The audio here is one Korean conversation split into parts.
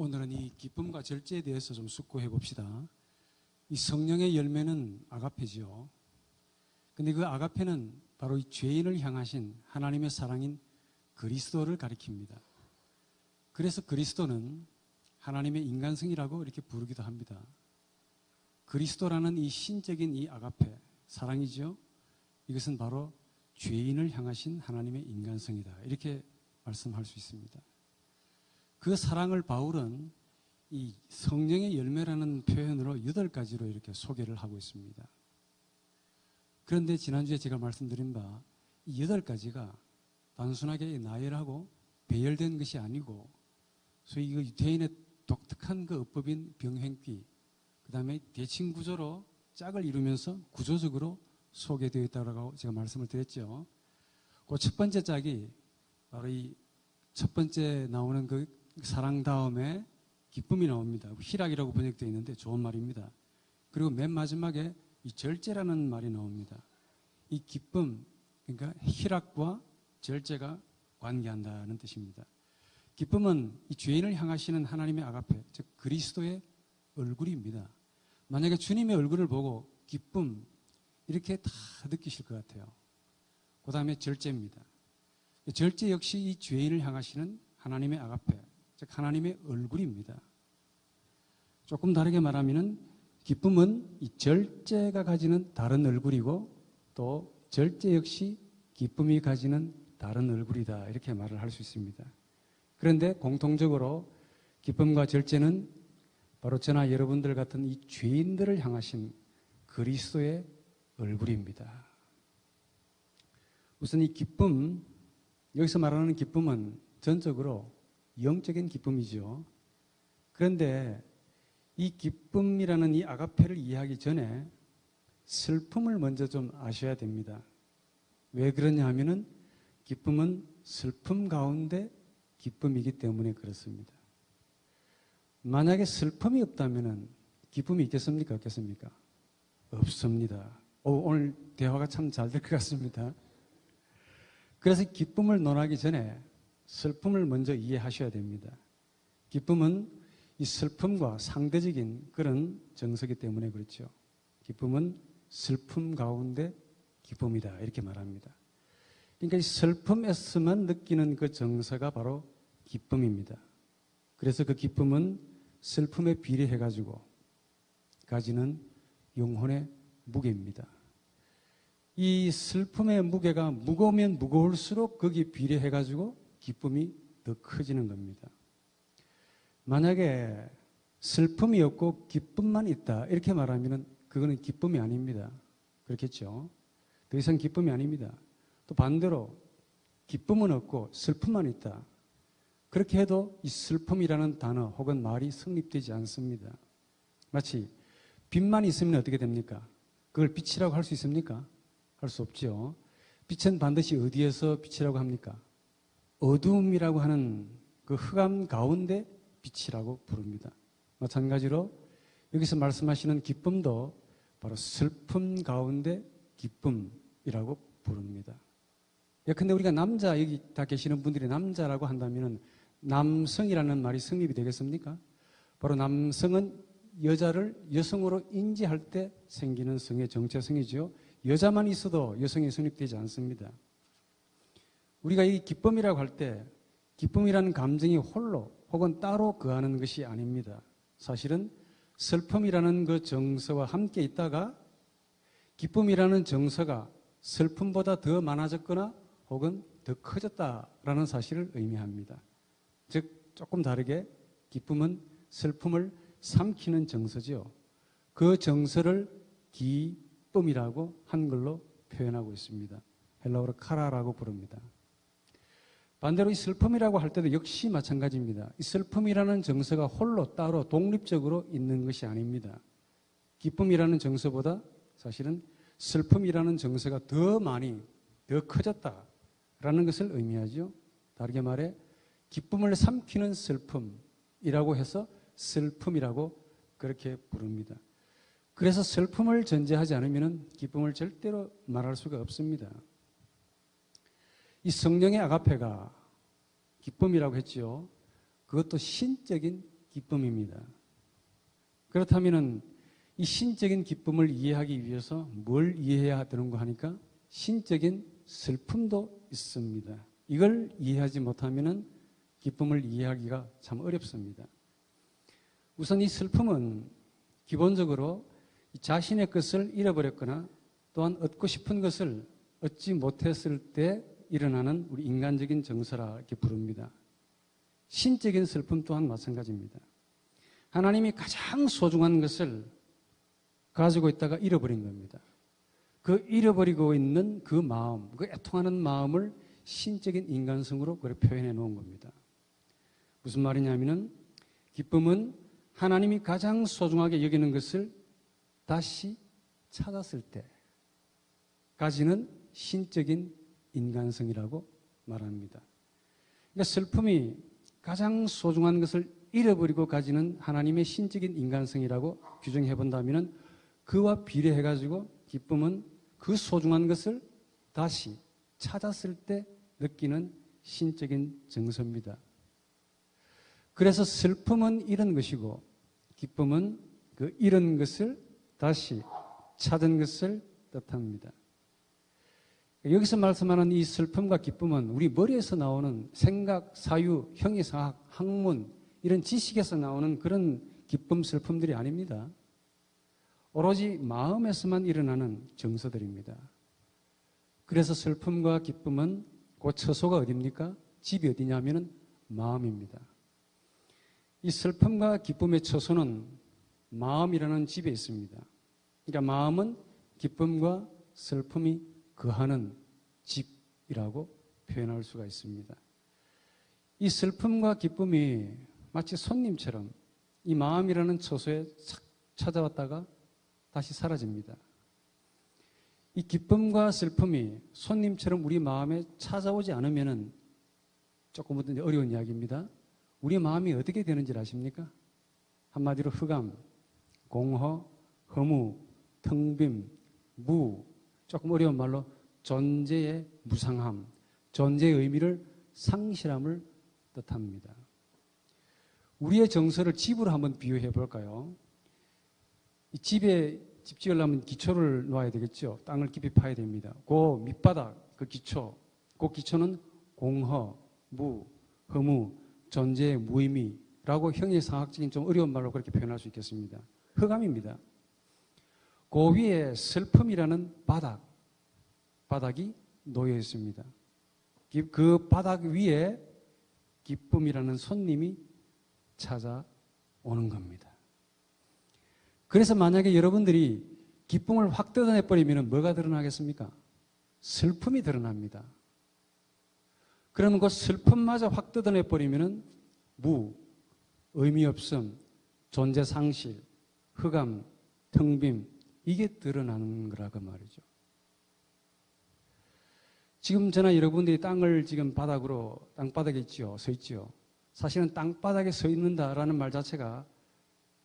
오늘은 이 기쁨과 절제에 대해서 좀 숙고해 봅시다. 이 성령의 열매는 아가페지요. 근데 그 아가페는 바로 이 죄인을 향하신 하나님의 사랑인 그리스도를 가리킵니다. 그래서 그리스도는 하나님의 인간성이라고 이렇게 부르기도 합니다. 그리스도라는 이 신적인 이 아가페, 사랑이죠. 이것은 바로 죄인을 향하신 하나님의 인간성이다. 이렇게 말씀할 수 있습니다. 그 사랑을 바울은 이 성령의 열매라는 표현으로 8가지로 이렇게 소개를 하고 있습니다. 그런데 지난주에 제가 말씀드린 바 이 8가지가 단순하게 나열하고 배열된 것이 아니고 소위 그 유태인의 독특한 그 어법인 병행귀, 그 다음에 대칭 구조로 짝을 이루면서 구조적으로 소개되어 있다고 제가 말씀을 드렸죠. 그 첫 번째 짝이 바로 이 첫 번째 나오는 그 사랑 다음에 기쁨이 나옵니다. 희락이라고 번역되어 있는데 좋은 말입니다. 그리고 맨 마지막에 이 절제라는 말이 나옵니다. 이 기쁨, 그러니까 희락과 절제가 관계한다는 뜻입니다. 기쁨은 이 죄인을 향하시는 하나님의 아가페, 즉 그리스도의 얼굴입니다. 만약에 주님의 얼굴을 보고 기쁨 이렇게 다 느끼실 것 같아요. 그 다음에 절제입니다. 절제 역시 이 죄인을 향하시는 하나님의 아가페, 즉 하나님의 얼굴입니다. 조금 다르게 말하면 기쁨은 이 절제가 가지는 다른 얼굴이고 또 절제 역시 기쁨이 가지는 다른 얼굴이다. 이렇게 말을 할 수 있습니다. 그런데 공통적으로 기쁨과 절제는 바로 저나 여러분들 같은 이 죄인들을 향하신 그리스도의 얼굴입니다. 우선 이 기쁨, 여기서 말하는 기쁨은 전적으로 영적인 기쁨이죠. 그런데 이 기쁨이라는 이 아가페를 이해하기 전에 슬픔을 먼저 좀 아셔야 됩니다. 왜 그러냐 하면은 기쁨은 슬픔 가운데 기쁨이기 때문에 그렇습니다. 만약에 슬픔이 없다면은 기쁨이 있겠습니까? 없겠습니까? 없습니다. 오늘 대화가 참 잘 될 것 같습니다. 그래서 기쁨을 논하기 전에 슬픔을 먼저 이해하셔야 됩니다. 기쁨은 이 슬픔과 상대적인 그런 정서이기 때문에 그렇죠. 기쁨은 슬픔 가운데 기쁨이다. 이렇게 말합니다. 그러니까 이 슬픔에서만 느끼는 그 정서가 바로 기쁨입니다. 그래서 그 기쁨은 슬픔에 비례해가지고 가지는 영혼의 무게입니다. 이 슬픔의 무게가 무거우면 무거울수록 거기에 비례해가지고 기쁨이 더 커지는 겁니다. 만약에 슬픔이 없고 기쁨만 있다 이렇게 말하면 그거는 기쁨이 아닙니다. 그렇겠죠? 더 이상 기쁨이 아닙니다. 또 반대로 기쁨은 없고 슬픔만 있다. 그렇게 해도 이 슬픔이라는 단어 혹은 말이 성립되지 않습니다. 마치 빛만 있으면 어떻게 됩니까? 그걸 빛이라고 할 수 있습니까? 할 수 없죠. 빛은 반드시 어디에서 빛이라고 합니까? 어두움이라고 하는 그 흑암 가운데 빛이라고 부릅니다. 마찬가지로 여기서 말씀하시는 기쁨도 바로 슬픔 가운데 기쁨이라고 부릅니다. 근데 우리가 남자, 여기 다 계시는 분들이 남자라고 한다면 남성이라는 말이 성립이 되겠습니까? 바로 남성은 여자를 여성으로 인지할 때 생기는 성의 정체성이죠. 여자만 있어도 여성이 성립되지 않습니다. 우리가 이 기쁨이라고 할 때 기쁨이라는 감정이 홀로 혹은 따로 거하는 것이 아닙니다. 사실은 슬픔이라는 그 정서와 함께 있다가 기쁨이라는 정서가 슬픔보다 더 많아졌거나 혹은 더 커졌다라는 사실을 의미합니다. 즉 조금 다르게 기쁨은 슬픔을 삼키는 정서죠. 그 정서를 기쁨이라고 한글로 표현하고 있습니다. 헬라어로 카라라고 부릅니다. 반대로 이 슬픔이라고 할 때도 역시 마찬가지입니다. 이 슬픔이라는 정서가 홀로 따로 독립적으로 있는 것이 아닙니다. 기쁨이라는 정서보다 사실은 슬픔이라는 정서가 더 많이, 더 커졌다라는 것을 의미하죠. 다르게 말해 기쁨을 삼키는 슬픔이라고 해서 슬픔이라고 그렇게 부릅니다. 그래서 슬픔을 전제하지 않으면 기쁨을 절대로 말할 수가 없습니다. 이 성령의 아가페가 기쁨이라고 했죠. 그것도 신적인 기쁨입니다. 그렇다면 이 신적인 기쁨을 이해하기 위해서 뭘 이해해야 되는가 하니까 신적인 슬픔도 있습니다. 이걸 이해하지 못하면 기쁨을 이해하기가 참 어렵습니다. 우선 이 슬픔은 기본적으로 자신의 것을 잃어버렸거나 또한 얻고 싶은 것을 얻지 못했을 때 일어나는 우리 인간적인 정서라 이렇게 부릅니다. 신적인 슬픔 또한 마찬가지입니다. 하나님이 가장 소중한 것을 가지고 있다가 잃어버린 겁니다. 그 잃어버리고 있는 그 마음, 그 애통하는 마음을 신적인 인간성으로 그렇게 표현해 놓은 겁니다. 무슨 말이냐면은 기쁨은 하나님이 가장 소중하게 여기는 것을 다시 찾았을 때 가지는 신적인 인간성이라고 말합니다. 그러니까 슬픔이 가장 소중한 것을 잃어버리고 가지는 하나님의 신적인 인간성이라고 규정해 본다면 그와 비례해가지고 기쁨은 그 소중한 것을 다시 찾았을 때 느끼는 신적인 정서입니다. 그래서 슬픔은 잃은 것이고 기쁨은 그 잃은 것을 다시 찾은 것을 뜻합니다. 여기서 말씀하는 이 슬픔과 기쁨은 우리 머리에서 나오는 생각, 사유, 형이상학, 학문 이런 지식에서 나오는 그런 기쁨, 슬픔들이 아닙니다. 오로지 마음에서만 일어나는 정서들입니다. 그래서 슬픔과 기쁨은 그 처소가 어디입니까? 집이 어디냐면 마음입니다. 이 슬픔과 기쁨의 처소는 마음이라는 집에 있습니다. 그러니까 마음은 기쁨과 슬픔이 거하는 집이라고 표현할 수가 있습니다. 이 슬픔과 기쁨이 마치 손님처럼 이 마음이라는 처소에 찾아왔다가 다시 사라집니다. 이 기쁨과 슬픔이 손님처럼 우리 마음에 찾아오지 않으면 조금 어려운 이야기입니다. 우리 마음이 어떻게 되는지 아십니까? 한마디로 흑암, 공허, 허무, 텅 빔, 무, 조금 어려운 말로 존재의 무상함, 존재의 의미를 상실함을 뜻합니다. 우리의 정서를 집으로 한번 비유해 볼까요? 이 집에 집 지으려면 기초를 놓아야 되겠죠. 땅을 깊이 파야 됩니다. 그 밑바닥, 그 기초는 공허, 무, 허무, 존재의 무의미라고 형이상학적인 좀 어려운 말로 그렇게 표현할 수 있겠습니다. 흑암입니다. 그 위에 슬픔이라는 바닥이 놓여 있습니다. 그 바닥 위에 기쁨이라는 손님이 찾아오는 겁니다. 그래서 만약에 여러분들이 기쁨을 확 뜯어내버리면 뭐가 드러나겠습니까? 슬픔이 드러납니다. 그러면 그 슬픔마저 확 뜯어내버리면 무, 의미 없음, 존재 상실, 흑암, 텅 빔, 이게 드러나는 거라고 말이죠. 지금 저나 여러분들이 땅을 지금 땅바닥에 서 있지요. 사실은 땅바닥에 서 있는다라는 말 자체가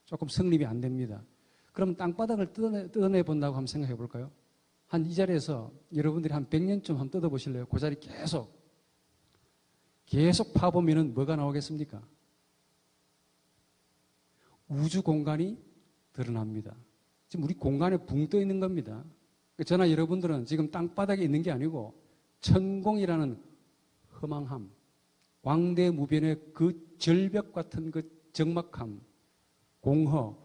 조금 성립이 안 됩니다. 그럼 땅바닥을 뜯어내 본다고 한번 생각해 볼까요? 한 이 자리에서 여러분들이 한 100년쯤 한번 뜯어보실래요? 그 자리 계속 파보면은 뭐가 나오겠습니까? 우주 공간이 드러납니다. 지금 우리 공간에 붕 떠 있는 겁니다. 저나 여러분들은 지금 땅바닥에 있는 게 아니고 천공이라는 허망함, 광대무변의 그 절벽 같은 그 적막함, 공허,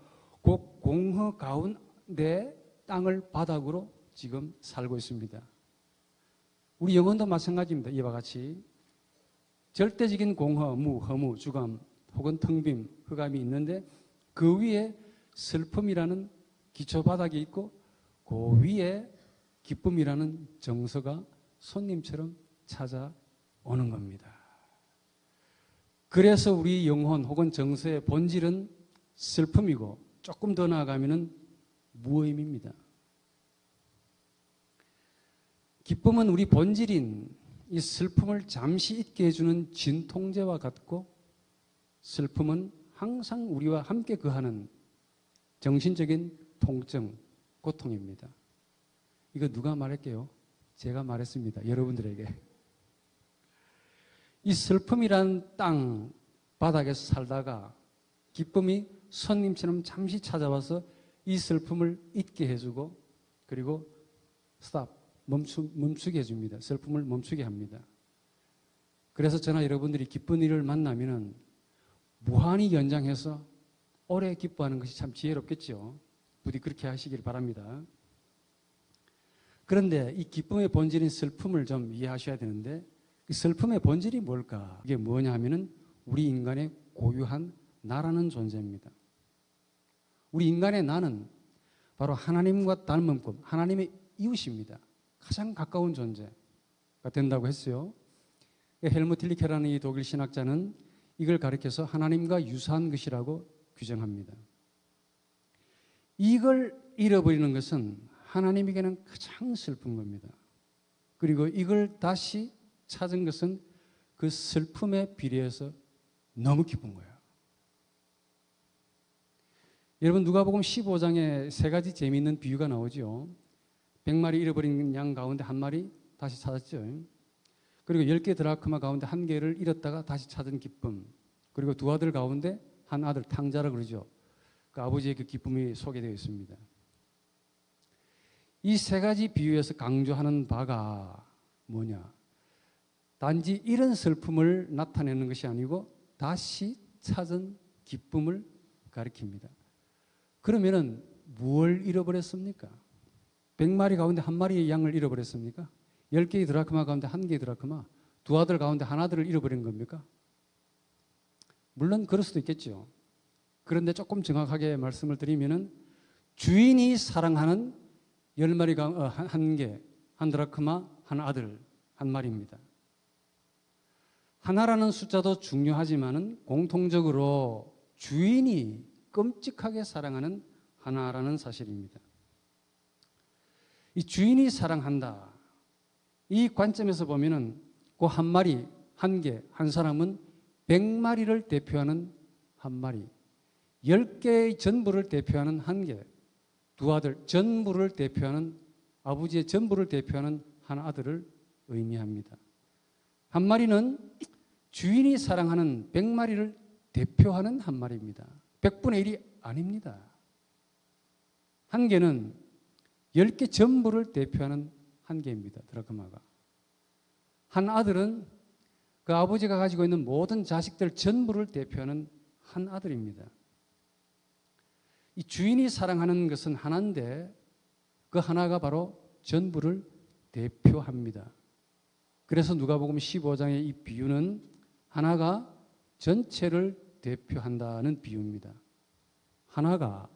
그 공허 가운데 땅을 바닥으로 지금 살고 있습니다. 우리 영혼도 마찬가지입니다. 이와 같이 절대적인 공허, 무, 허무, 주감 혹은 텅빔, 흑암이 있는데 그 위에 슬픔이라는 기초 바닥이 있고 그 위에 기쁨이라는 정서가 손님처럼 찾아오는 겁니다. 그래서 우리 영혼 혹은 정서의 본질은 슬픔이고 조금 더 나아가면 무의미입니다. 기쁨은 우리 본질인 이 슬픔을 잠시 잊게 해주는 진통제와 같고 슬픔은 항상 우리와 함께 거하는 정신적인 통증, 고통입니다. 이거 누가 말할게요? 제가 말했습니다. 여러분들에게. 이 슬픔이란 땅 바닥에서 살다가 기쁨이 손님처럼 잠시 찾아와서 이 슬픔을 잊게 해주고 그리고 멈추게 해줍니다. 슬픔을 멈추게 합니다. 그래서 저나 여러분들이 기쁜 일을 만나면은 무한히 연장해서 오래 기뻐하는 것이 참 지혜롭겠죠. 부디 그렇게 하시길 바랍니다. 그런데 이 기쁨의 본질인 슬픔을 좀 이해하셔야 되는데 이 슬픔의 본질이 뭘까? 이게 뭐냐 하면은 우리 인간의 고유한 나라는 존재입니다. 우리 인간의 나는 바로 하나님과 닮은 품, 하나님의 이웃입니다. 가장 가까운 존재가 된다고 했어요. 헬무트 틸리케라는 이 독일 신학자는 이걸 가리켜서 하나님과 유사한 것이라고 규정합니다. 이걸 잃어버리는 것은 하나님에게는 가장 슬픈 겁니다. 그리고 이걸 다시 찾은 것은 그 슬픔에 비례해서 너무 기쁜 거예요. 여러분 누가복음 15장에 세 가지 재미있는 비유가 나오죠. 100마리 잃어버린 양 가운데 한 마리 다시 찾았죠. 그리고 10개 드라크마 가운데 한 개를 잃었다가 다시 찾은 기쁨. 그리고 두 아들 가운데 한 아들 탕자라 그러죠. 그 아버지의 그 기쁨이 소개되어 있습니다. 이 세 가지 비유에서 강조하는 바가 뭐냐? 단지 이런 슬픔을 나타내는 것이 아니고 다시 찾은 기쁨을 가리킵니다. 그러면은 무엇을 잃어버렸습니까? 100마리 가운데 한 마리의 양을 잃어버렸습니까? 10개의 드라크마 가운데 한 개의 드라크마, 두 아들 가운데 한 아들을 잃어버린 겁니까? 물론 그럴 수도 있겠죠. 그런데 조금 정확하게 말씀을 드리면은 주인이 사랑하는 10마리 한 개, 한 드라크마, 한 아들, 한 마리입니다. 하나라는 숫자도 중요하지만은 공통적으로 주인이 끔찍하게 사랑하는 하나라는 사실입니다. 이 주인이 사랑한다. 이 관점에서 보면은 그 한 마리, 한 개, 한 사람은 100마리를 대표하는 한 마리, 10개의 전부를 대표하는 한 개, 두 아들, 전부를 대표하는 아버지의 전부를 대표하는 한 아들을 의미합니다. 한 마리는 주인이 사랑하는 100마리를 대표하는 한 마리입니다. 100분의 1이 아닙니다. 한 개는 10개 전부를 대표하는 한 개입니다. 드라크마가. 한 아들은 그 아버지가 가지고 있는 모든 자식들 전부를 대표하는 한 아들입니다. 이 주인이 사랑하는 것은 하나인데 그 하나가 바로 전부를 대표합니다. 그래서 누가복음 15장의 이 비유는 하나가 전체를 대표한다는 비유입니다. 하나가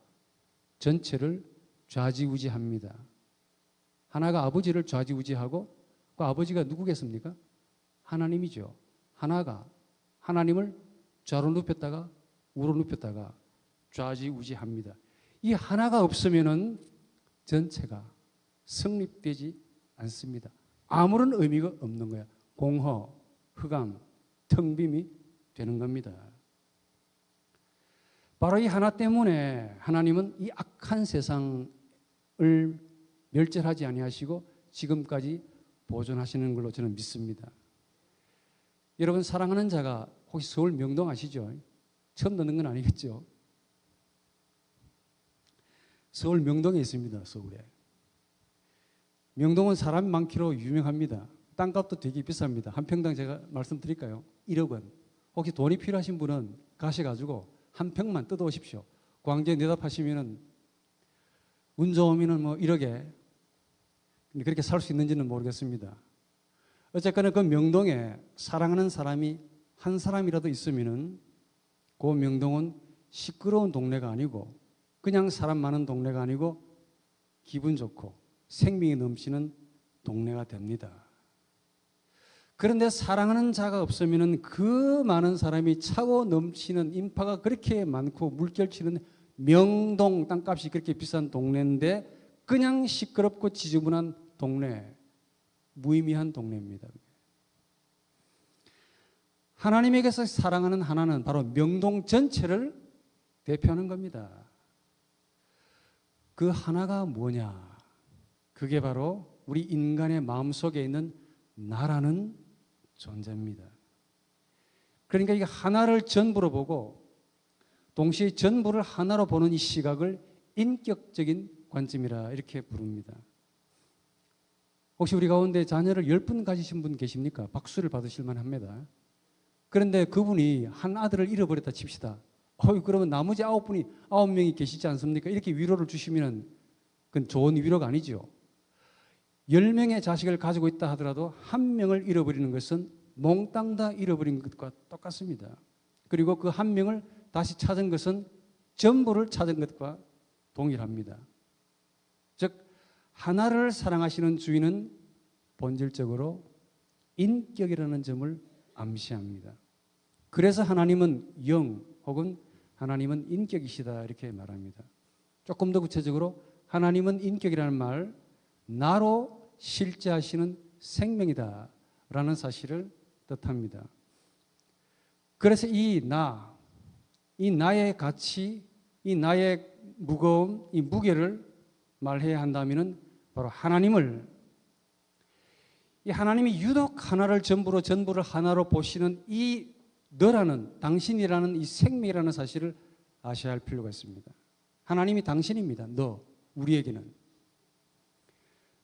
전체를 좌지우지합니다. 하나가 아버지를 좌지우지하고 그 아버지가 누구겠습니까? 하나님이죠. 하나가 하나님을 좌로 눕혔다가 우로 눕혔다가 좌지우지합니다. 이 하나가 없으면은 전체가 성립되지 않습니다. 아무런 의미가 없는 거야. 공허, 흑암, 텅 빔이 되는 겁니다. 바로 이 하나 때문에 하나님은 이 악한 세상을 멸절하지 아니하시고 지금까지 보존하시는 걸로 저는 믿습니다. 여러분 사랑하는 자가 혹시 서울 명동 아시죠? 처음 듣는 건 아니겠죠? 서울 명동에 있습니다. 서울에. 명동은 사람이 많기로 유명합니다. 땅값도 되게 비쌉니다. 한 평당 제가 말씀드릴까요? 1억 원. 혹시 돈이 필요하신 분은 가셔가지고 한 평만 뜯어오십시오. 광주에 내답하시면은 운 좋으면은 뭐 1억에 그렇게 살 수 있는지는 모르겠습니다. 어쨌거나 그 명동에 사랑하는 사람이 한 사람이라도 있으면은 그 명동은 시끄러운 동네가 아니고 그냥 사람 많은 동네가 아니고 기분 좋고 생명이 넘치는 동네가 됩니다. 그런데 사랑하는 자가 없으면 그 많은 사람이 차고 넘치는 인파가 그렇게 많고 물결치는 명동 땅값이 그렇게 비싼 동네인데 그냥 시끄럽고 지저분한 동네, 무의미한 동네입니다. 하나님에게서 사랑하는 하나는 바로 명동 전체를 대표하는 겁니다. 그 하나가 뭐냐? 그게 바로 우리 인간의 마음속에 있는 나라는 존재입니다. 그러니까 이 하나를 전부로 보고 동시에 전부를 하나로 보는 이 시각을 인격적인 관점이라 이렇게 부릅니다. 혹시 우리 가운데 자녀를 10분 가지신 분 계십니까? 박수를 받으실 만합니다. 그런데 그분이 한 아들을 잃어버렸다 칩시다. 그러면 나머지 9명이 계시지 않습니까? 이렇게 위로를 주시면 그건 좋은 위로가 아니죠. 10명의 자식을 가지고 있다 하더라도 한 명을 잃어버리는 것은 몽땅 다 잃어버린 것과 똑같습니다. 그리고 그 한 명을 다시 찾은 것은 전부를 찾은 것과 동일합니다. 즉 하나를 사랑하시는 주인은 본질적으로 인격이라는 점을 암시합니다. 그래서 하나님은 영 혹은 하나님은 인격이시다 이렇게 말합니다. 조금 더 구체적으로 하나님은 인격이라는 말, 나로 실제하시는 생명이다 라는 사실을 뜻합니다. 그래서 이 나의 가치, 이 나의 무거움, 이 무게를 말해야 한다면 바로 이 하나님이 유독 하나를 전부를 하나로 보시는 이 너라는, 당신이라는 이 생명이라는 사실을 아셔야 할 필요가 있습니다. 하나님이 당신입니다. 우리에게는.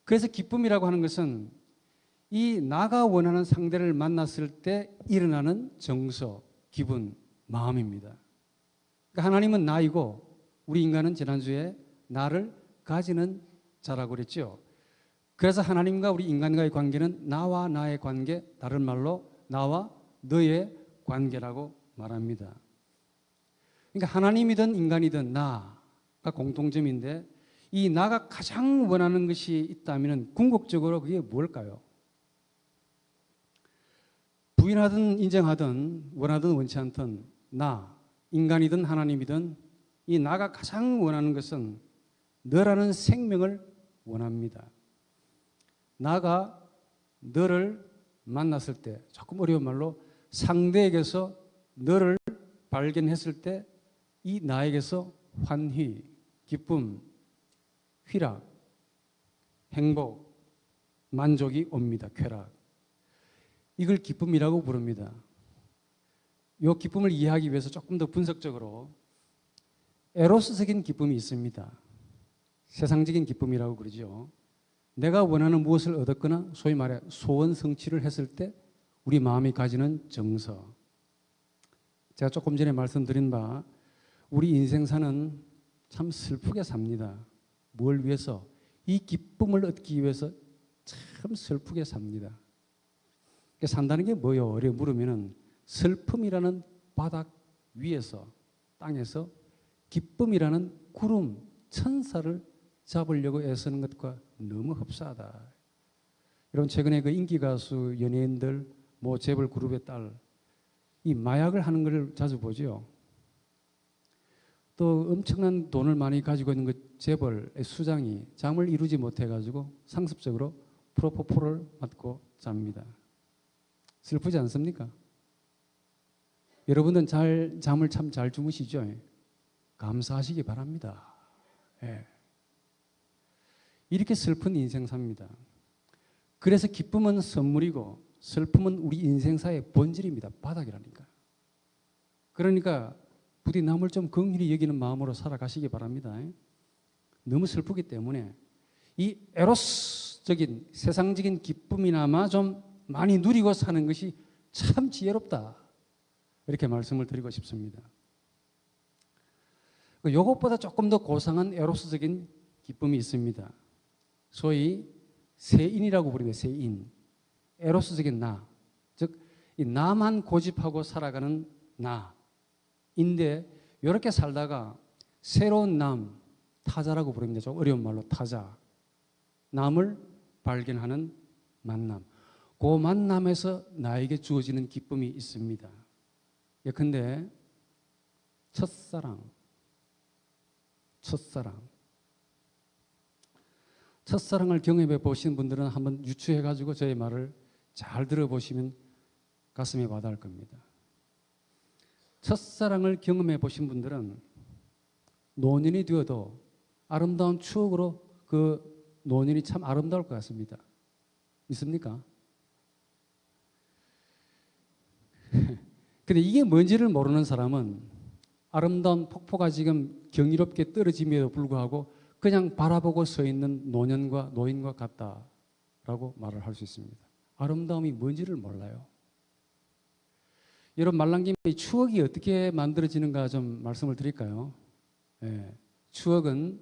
그래서 기쁨이라고 하는 것은 이 나가 원하는 상대를 만났을 때 일어나는 정서, 기분, 마음입니다. 그러니까 하나님은 나이고 우리 인간은 지난주에 나를 가지는 자라고 그랬죠. 그래서 하나님과 우리 인간과의 관계는 나와 나의 관계, 다른 말로 나와 너의 관계라고 말합니다. 그러니까 하나님이든 인간이든 나가 공통점인데 이 나가 가장 원하는 것이 있다면 궁극적으로 그게 뭘까요? 부인하든 인정하든 원하든 원치 않든 인간이든 하나님이든 이 나가 가장 원하는 것은 너라는 생명을 원합니다. 나가 너를 만났을 때, 조금 어려운 말로 상대에게서 너를 발견했을 때 이 나에게서 환희, 기쁨, 희락, 행복, 만족이 옵니다. 쾌락. 이걸 기쁨이라고 부릅니다. 이 기쁨을 이해하기 위해서 조금 더 분석적으로 에로스적인 기쁨이 있습니다. 세상적인 기쁨이라고 그러죠. 내가 원하는 무엇을 얻었거나 소위 말해 소원 성취를 했을 때 우리 마음이 가지는 정서. 제가 조금 전에 말씀드린 바 우리 인생사는 참 슬프게 삽니다. 뭘 위해서? 이 기쁨을 얻기 위해서 참 슬프게 삽니다. 산다는 게 뭐예요? 이렇게 물으면은 슬픔이라는 바닥 위에서 땅에서 기쁨이라는 구름, 천사를 잡으려고 애쓰는 것과 너무 흡사하다. 여러분 최근에 그 인기 가수 연예인들 재벌 그룹의 딸 이 마약을 하는 걸 자주 보죠. 또 엄청난 돈을 많이 가지고 있는 그 재벌의 수장이 잠을 이루지 못해가지고 상습적으로 프로포폴을 맞고 잡니다. 슬프지 않습니까? 여러분은 잠을 참 잘 주무시죠? 감사하시기 바랍니다. 예. 이렇게 슬픈 인생사입니다. 그래서 기쁨은 선물이고 슬픔은 우리 인생사의 본질입니다. 바닥이라니까. 그러니까 부디 남을 좀 긍휼히 여기는 마음으로 살아가시기 바랍니다. 너무 슬프기 때문에 이 에로스적인 세상적인 기쁨이나마 좀 많이 누리고 사는 것이 참 지혜롭다. 이렇게 말씀을 드리고 싶습니다. 이것보다 조금 더 고상한 에로스적인 기쁨이 있습니다. 소위 세인이라고 부르는 세인. 에로스적인 나. 즉, 이 나만 고집하고 살아가는 나인데 이렇게 살다가 새로운 타자라고 부릅니다. 좀 어려운 말로 타자. 남을 발견하는 만남. 그 만남에서 나에게 주어지는 기쁨이 있습니다. 예컨대 첫사랑을 경험해 보신 분들은 한번 유추해 가지고 저의 말을 잘 들어보시면 가슴에 와닿을 겁니다. 첫사랑을 경험해 보신 분들은 노년이 되어도 아름다운 추억으로 그 노년이 참 아름다울 것 같습니다. 있습니까? 근데 이게 뭔지를 모르는 사람은 아름다운 폭포가 지금 경이롭게 떨어짐에도 불구하고 그냥 바라보고 서 있는 노년과 노인과 같다라고 말을 할 수 있습니다. 아름다움이 뭔지를 몰라요. 여러분, 말란 김에 추억이 어떻게 만들어지는가 좀 말씀을 드릴까요? 예, 추억은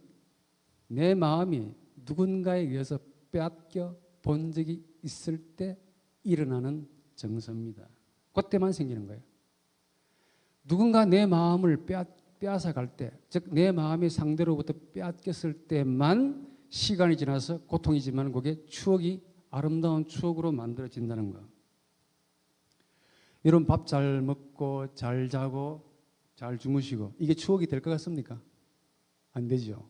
내 마음이 누군가에 의해서 빼앗겨 본 적이 있을 때 일어나는 정서입니다. 그때만 생기는 거예요. 누군가 내 마음을 빼앗아 갈 때, 즉 내 마음이 상대로부터 빼앗겼을 때만 시간이 지나서 고통이지만 그게 추억이 아름다운 추억으로 만들어진다는 거. 여러분, 밥 잘 먹고 잘 자고 잘 주무시고 이게 추억이 될 것 같습니까? 안 되죠.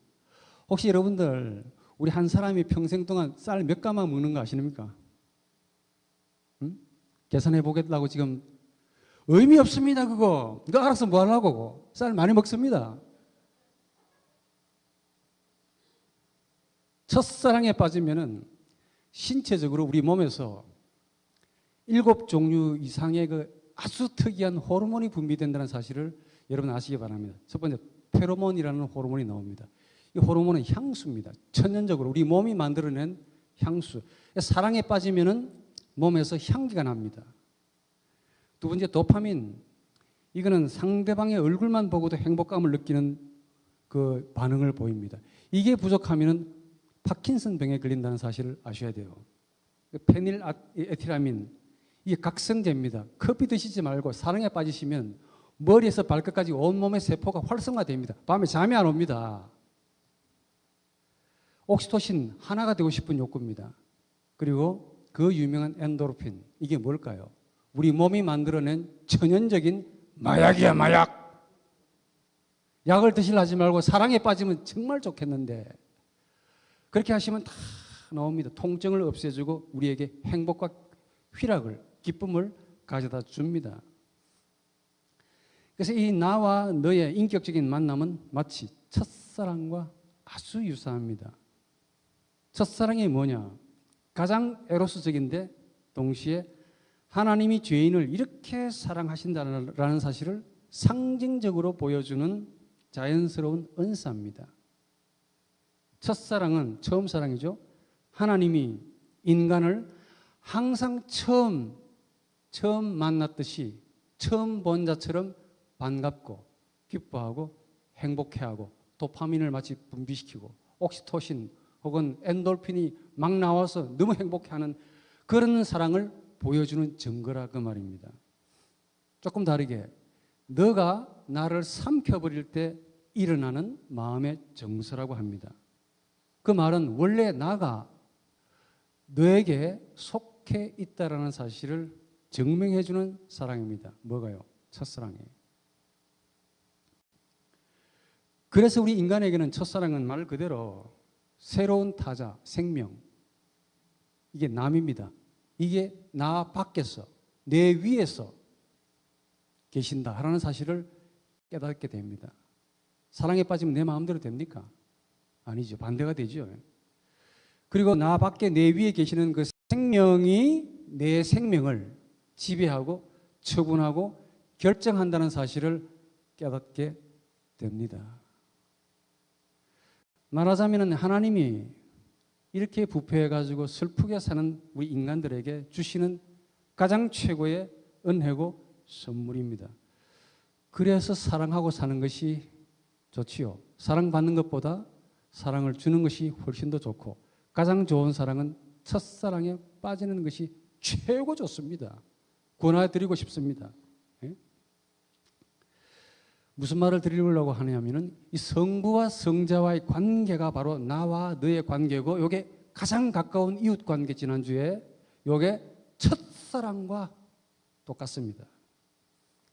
혹시 여러분들 우리 한 사람이 평생 동안 쌀 몇 가마 먹는 거 아십니까? 응? 계산해 보겠다고 지금 의미 없습니다. 그거 알아서 뭐 하려고. 쌀 많이 먹습니다. 첫사랑에 빠지면은 신체적으로 우리 몸에서 7종류 이상의 그 아주 특이한 호르몬이 분비된다는 사실을 여러분 아시기 바랍니다. 첫 번째, 페로몬이라는 호르몬이 나옵니다. 이 호르몬은 향수입니다. 천연적으로 우리 몸이 만들어낸 향수. 사랑에 빠지면은 몸에서 향기가 납니다. 두 번째, 도파민. 이거는 상대방의 얼굴만 보고도 행복감을 느끼는 그 반응을 보입니다. 이게 부족하면은 파킨슨 병에 걸린다는 사실을 아셔야 돼요. 페닐에티라민, 이게 각성제입니다. 커피 드시지 말고 사랑에 빠지시면 머리에서 발끝까지 온몸의 세포가 활성화됩니다. 밤에 잠이 안 옵니다. 옥시토신, 하나가 되고 싶은 욕구입니다. 그리고 그 유명한 엔도르핀, 이게 뭘까요? 우리 몸이 만들어낸 천연적인 마약이야, 마약. 약을 드시려 하지 말고 사랑에 빠지면 정말 좋겠는데 그렇게 하시면 다 나옵니다. 통증을 없애주고 우리에게 행복과 휘락을, 기쁨을 가져다 줍니다. 그래서 이 나와 너의 인격적인 만남은 마치 첫사랑과 아주 유사합니다. 첫사랑이 뭐냐? 가장 에로스적인데 동시에 하나님이 죄인을 이렇게 사랑하신다는 사실을 상징적으로 보여주는 자연스러운 은사입니다. 첫사랑은 처음 사랑이죠. 하나님이 인간을 항상 처음 만났듯이 처음 본 자처럼 반갑고 기뻐하고 행복해하고 도파민을 마치 분비시키고 옥시토신 혹은 엔돌핀이 막 나와서 너무 행복해하는 그런 사랑을 보여주는 증거라 그 말입니다. 조금 다르게 너가 나를 삼켜버릴 때 일어나는 마음의 정서라고 합니다. 그 말은 원래 나가 너에게 속해 있다라는 사실을 증명해 주는 사랑입니다. 뭐가요? 첫사랑이에요. 그래서 우리 인간에게는 첫사랑은 말 그대로 새로운 타자, 생명, 이게 남입니다. 이게 나 밖에서, 내 위에서 계신다라는 사실을 깨닫게 됩니다. 사랑에 빠지면 내 마음대로 됩니까? 아니죠. 반대가 되죠. 그리고 나 밖에 내 위에 계시는 그 생명이 내 생명을 지배하고 처분하고 결정한다는 사실을 깨닫게 됩니다. 말하자면 하나님이 이렇게 부패해가지고 슬프게 사는 우리 인간들에게 주시는 가장 최고의 은혜고 선물입니다. 그래서 사랑하고 사는 것이 좋지요. 사랑받는 것보다 사랑을 주는 것이 훨씬 더 좋고 가장 좋은 사랑은 첫사랑에 빠지는 것이 최고 좋습니다. 권해드리고 싶습니다. 예? 무슨 말을 드리려고 하냐면은 이 성부와 성자와의 관계가 바로 나와 너의 관계고 이게 가장 가까운 이웃 관계 지난주에 이게 첫사랑과 똑같습니다.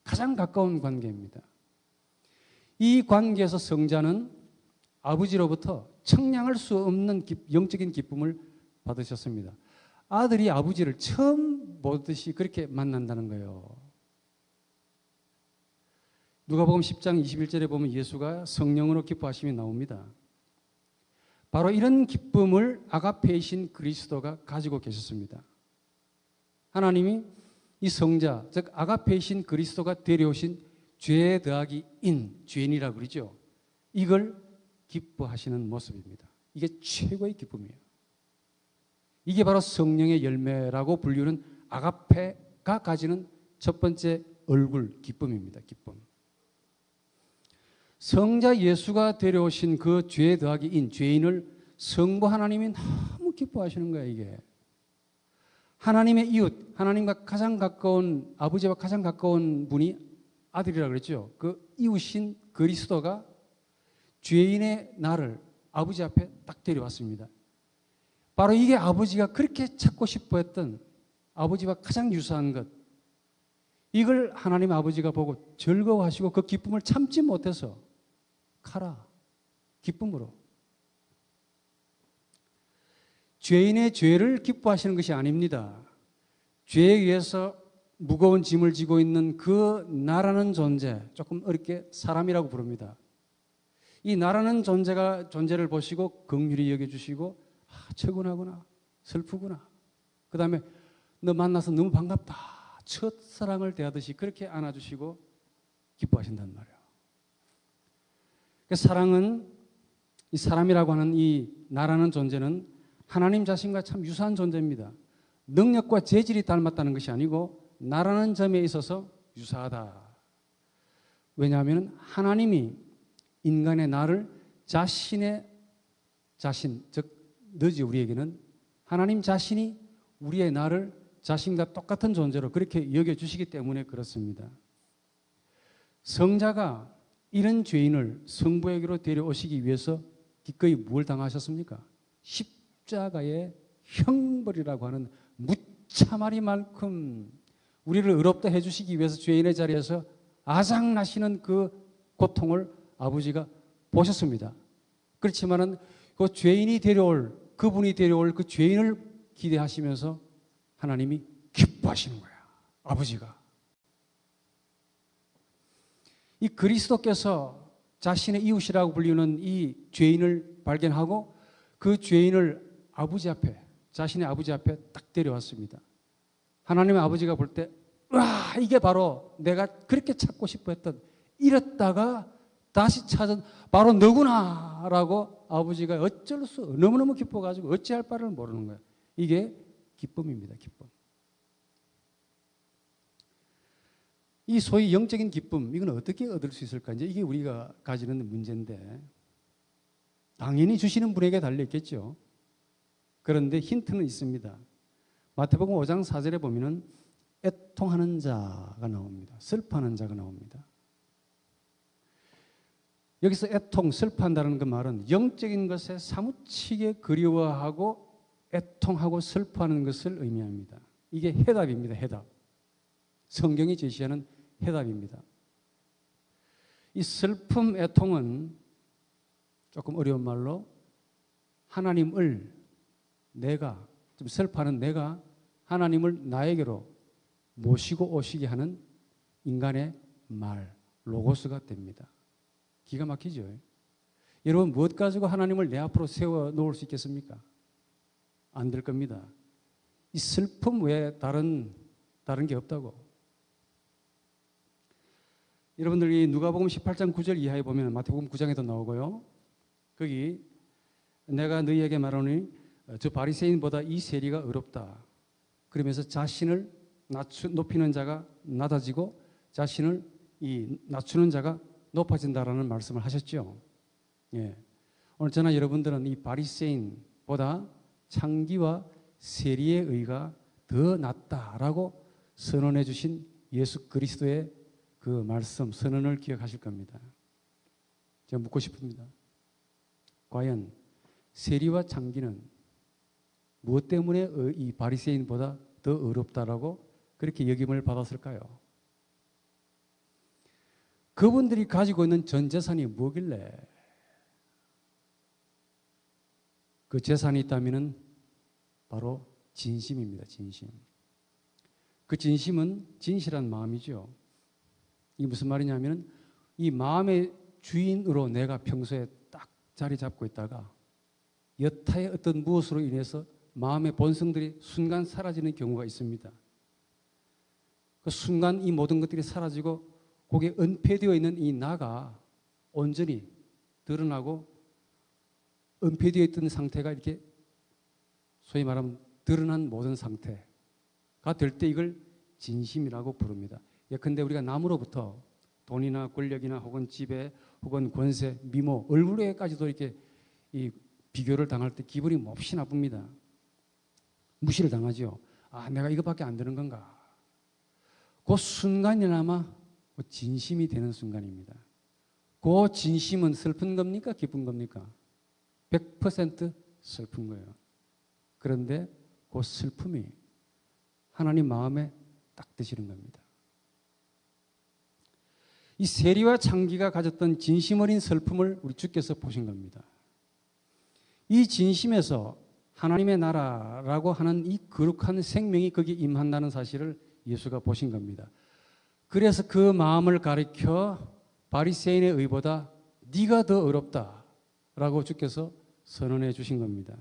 가장 가까운 관계입니다. 이 관계에서 성자는 아버지로부터 청량할 수 없는 영적인 기쁨을 받으셨습니다. 아들이 아버지를 처음 보듯이 그렇게 만난다는 거예요. 누가복음 10장 21절에 보면 예수가 성령으로 기뻐하심이 나옵니다. 바로 이런 기쁨을 아가페이신 그리스도가 가지고 계셨습니다. 하나님이 이 성자, 즉 아가페이신 그리스도가 데려오신 죄 더하기 인, 죄인이라고 그러죠. 이걸 기뻐하시는 모습입니다. 이게 최고의 기쁨이에요. 이게 바로 성령의 열매라고 불리는 아가페가 가지는 첫 번째 얼굴 기쁨입니다. 기쁨. 성자 예수가 데려오신 그 죄 더하기 인, 죄인을 성부 하나님이 너무 기뻐하시는 거예요. 이게 하나님의 이웃, 하나님과 가장 가까운, 아버지와 가장 가까운 분이 아들이라고 그랬죠. 그 이웃인 그리스도가 죄인의 나를 아버지 앞에 딱 데려왔습니다. 바로 이게 아버지가 그렇게 찾고 싶어 했던, 아버지와 가장 유사한 것, 이걸 하나님 아버지가 보고 즐거워하시고 그 기쁨을 참지 못해서 가라, 기쁨으로. 죄인의 죄를 기뻐하시는 것이 아닙니다. 죄에 의해서 무거운 짐을 지고 있는 그 나라는 존재, 조금 어렵게 사람이라고 부릅니다. 이 나라는 존재를 보시고 긍휼히 여겨주시고, 채근하구나, 슬프구나. 그 다음에 너 만나서 너무 반갑다, 첫사랑을 대하듯이 그렇게 안아주시고 기뻐하신단 말이에요. 사랑은, 이 사람이라고 하는 이 나라는 존재는 하나님 자신과 참 유사한 존재입니다. 능력과 재질이 닮았다는 것이 아니고 나라는 점에 있어서 유사하다. 왜냐하면 하나님이 인간의 나를 자신의 자신, 즉 너지 우리에게는 하나님 자신이 우리의 나를 자신과 똑같은 존재로 그렇게 여겨주시기 때문에 그렇습니다. 성자가 이런 죄인을 성부에게로 데려오시기 위해서 기꺼이 뭘 당하셨습니까? 십자가의 형벌이라고 하는 무참하리만큼 우리를 의롭다 해주시기 위해서 죄인의 자리에서 아작나시는 그 고통을 아버지가 보셨습니다. 그렇지만은 그 죄인이 데려올, 그분이 데려올 그 죄인을 기대하시면서 하나님이 기뻐하시는 거야, 아버지가. 이 그리스도께서 자신의 이웃이라고 불리는 이 죄인을 발견하고 그 죄인을 아버지 앞에, 자신의 아버지 앞에 딱 데려왔습니다. 하나님의 아버지가 볼 때, 와, 이게 바로 내가 그렇게 찾고 싶어 했던, 이랬다가 다시 찾은 바로 너구나 라고 아버지가 어쩔 수, 너무너무 기뻐가지고 어찌할 바를 모르는 거예요. 이게 기쁨입니다. 기쁨. 이 소위 영적인 기쁨, 이건 어떻게 얻을 수 있을까? 이제 이게 우리가 가지는 문제인데, 당연히 주시는 분에게 달려있겠죠. 그런데 힌트는 있습니다. 마태복음 5장 4절에 보면은 애통하는 자가 나옵니다. 슬퍼하는 자가 나옵니다. 여기서 애통, 슬퍼한다는 그 말은 영적인 것에 사무치게 그리워하고 애통하고 슬퍼하는 것을 의미합니다. 이게 해답입니다. 해답. 성경이 제시하는 해답입니다. 이 슬픔, 애통은 조금 어려운 말로 하나님을, 내가, 좀 슬퍼하는 내가 하나님을 나에게로 모시고 오시게 하는 인간의 말, 로고스가 됩니다. 기가 막히죠. 여러분, 무엇 가지고 하나님을 내 앞으로 세워 놓을 수 있겠습니까? 안 될 겁니다. 이 슬픔 외에 다른 게 없다고. 여러분들이 누가복음 18장 9절 이하에 보면 마태복음 9장에도 나오고요. 거기 내가 너희에게 말하노니 저 바리새인보다 이 세리가 의롭다. 그러면서 자신을 높이는 자가 낮아지고 자신을 낮추는 자가 높아진다라는 말씀을 하셨죠. 예. 오늘 저나 여러분들은 이 바리새인보다 창기와 세리의 의가 더 낫다라고 선언해 주신 예수 그리스도의 그 말씀, 선언을 기억하실 겁니다. 제가 묻고 싶습니다. 과연 세리와 창기는 무엇 때문에 이 바리새인보다 더 의롭다라고 그렇게 여김을 받았을까요? 그분들이 가지고 있는 전 재산이 뭐길래? 그 재산이 있다면 바로 진심입니다. 진심. 그 진심은 진실한 마음이죠. 이게 무슨 말이냐면 이 마음의 주인으로 내가 평소에 딱 자리 잡고 있다가 여타의 어떤 무엇으로 인해서 마음의 본성들이 순간 사라지는 경우가 있습니다. 그 순간 이 모든 것들이 사라지고 거기에 은폐되어 있는 이 나가 온전히 드러나고 은폐되어 있던 상태가 이렇게 소위 말하면 드러난 모든 상태가 될 때 이걸 진심이라고 부릅니다. 예컨대 우리가 남으로부터 돈이나 권력이나 혹은 지배 혹은 권세, 미모, 얼굴에까지도 이렇게 이 비교를 당할 때 기분이 몹시 나쁩니다. 무시를 당하죠. 아, 내가 이것밖에 안 되는 건가? 그 순간이나마 진심이 되는 순간입니다. 그 진심은 슬픈 겁니까? 기쁜 겁니까? 100% 슬픈 거예요. 그런데 그 슬픔이 하나님 마음에 딱 드시는 겁니다. 이 세리와 창기가 가졌던 진심 어린 슬픔을 우리 주께서 보신 겁니다. 이 진심에서 하나님의 나라라고 하는 이 거룩한 생명이 거기에 임한다는 사실을 예수가 보신 겁니다. 그래서 그 마음을 가리켜 바리새인의 의보다 네가 더 어렵다라고 주께서 선언해 주신 겁니다.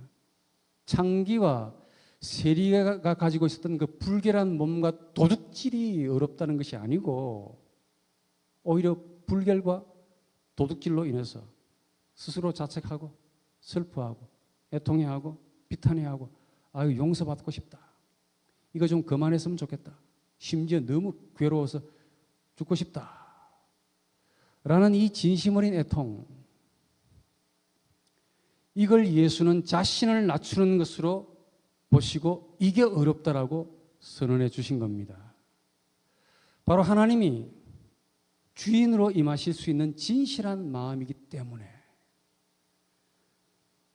창기와 세리가 가지고 있었던 그 불결한 몸과 도둑질이 어렵다는 것이 아니고 오히려 불결과 도둑질로 인해서 스스로 자책하고 슬퍼하고 애통해하고 비탄해하고 아유 용서받고 싶다. 이거 좀 그만했으면 좋겠다. 심지어 너무 괴로워서 죽고 싶다. 라는 이 진심 어린 애통, 이걸 예수는 자신을 낮추는 것으로 보시고 이게 어렵다라고 선언해 주신 겁니다. 바로 하나님이 주인으로 임하실 수 있는 진실한 마음이기 때문에,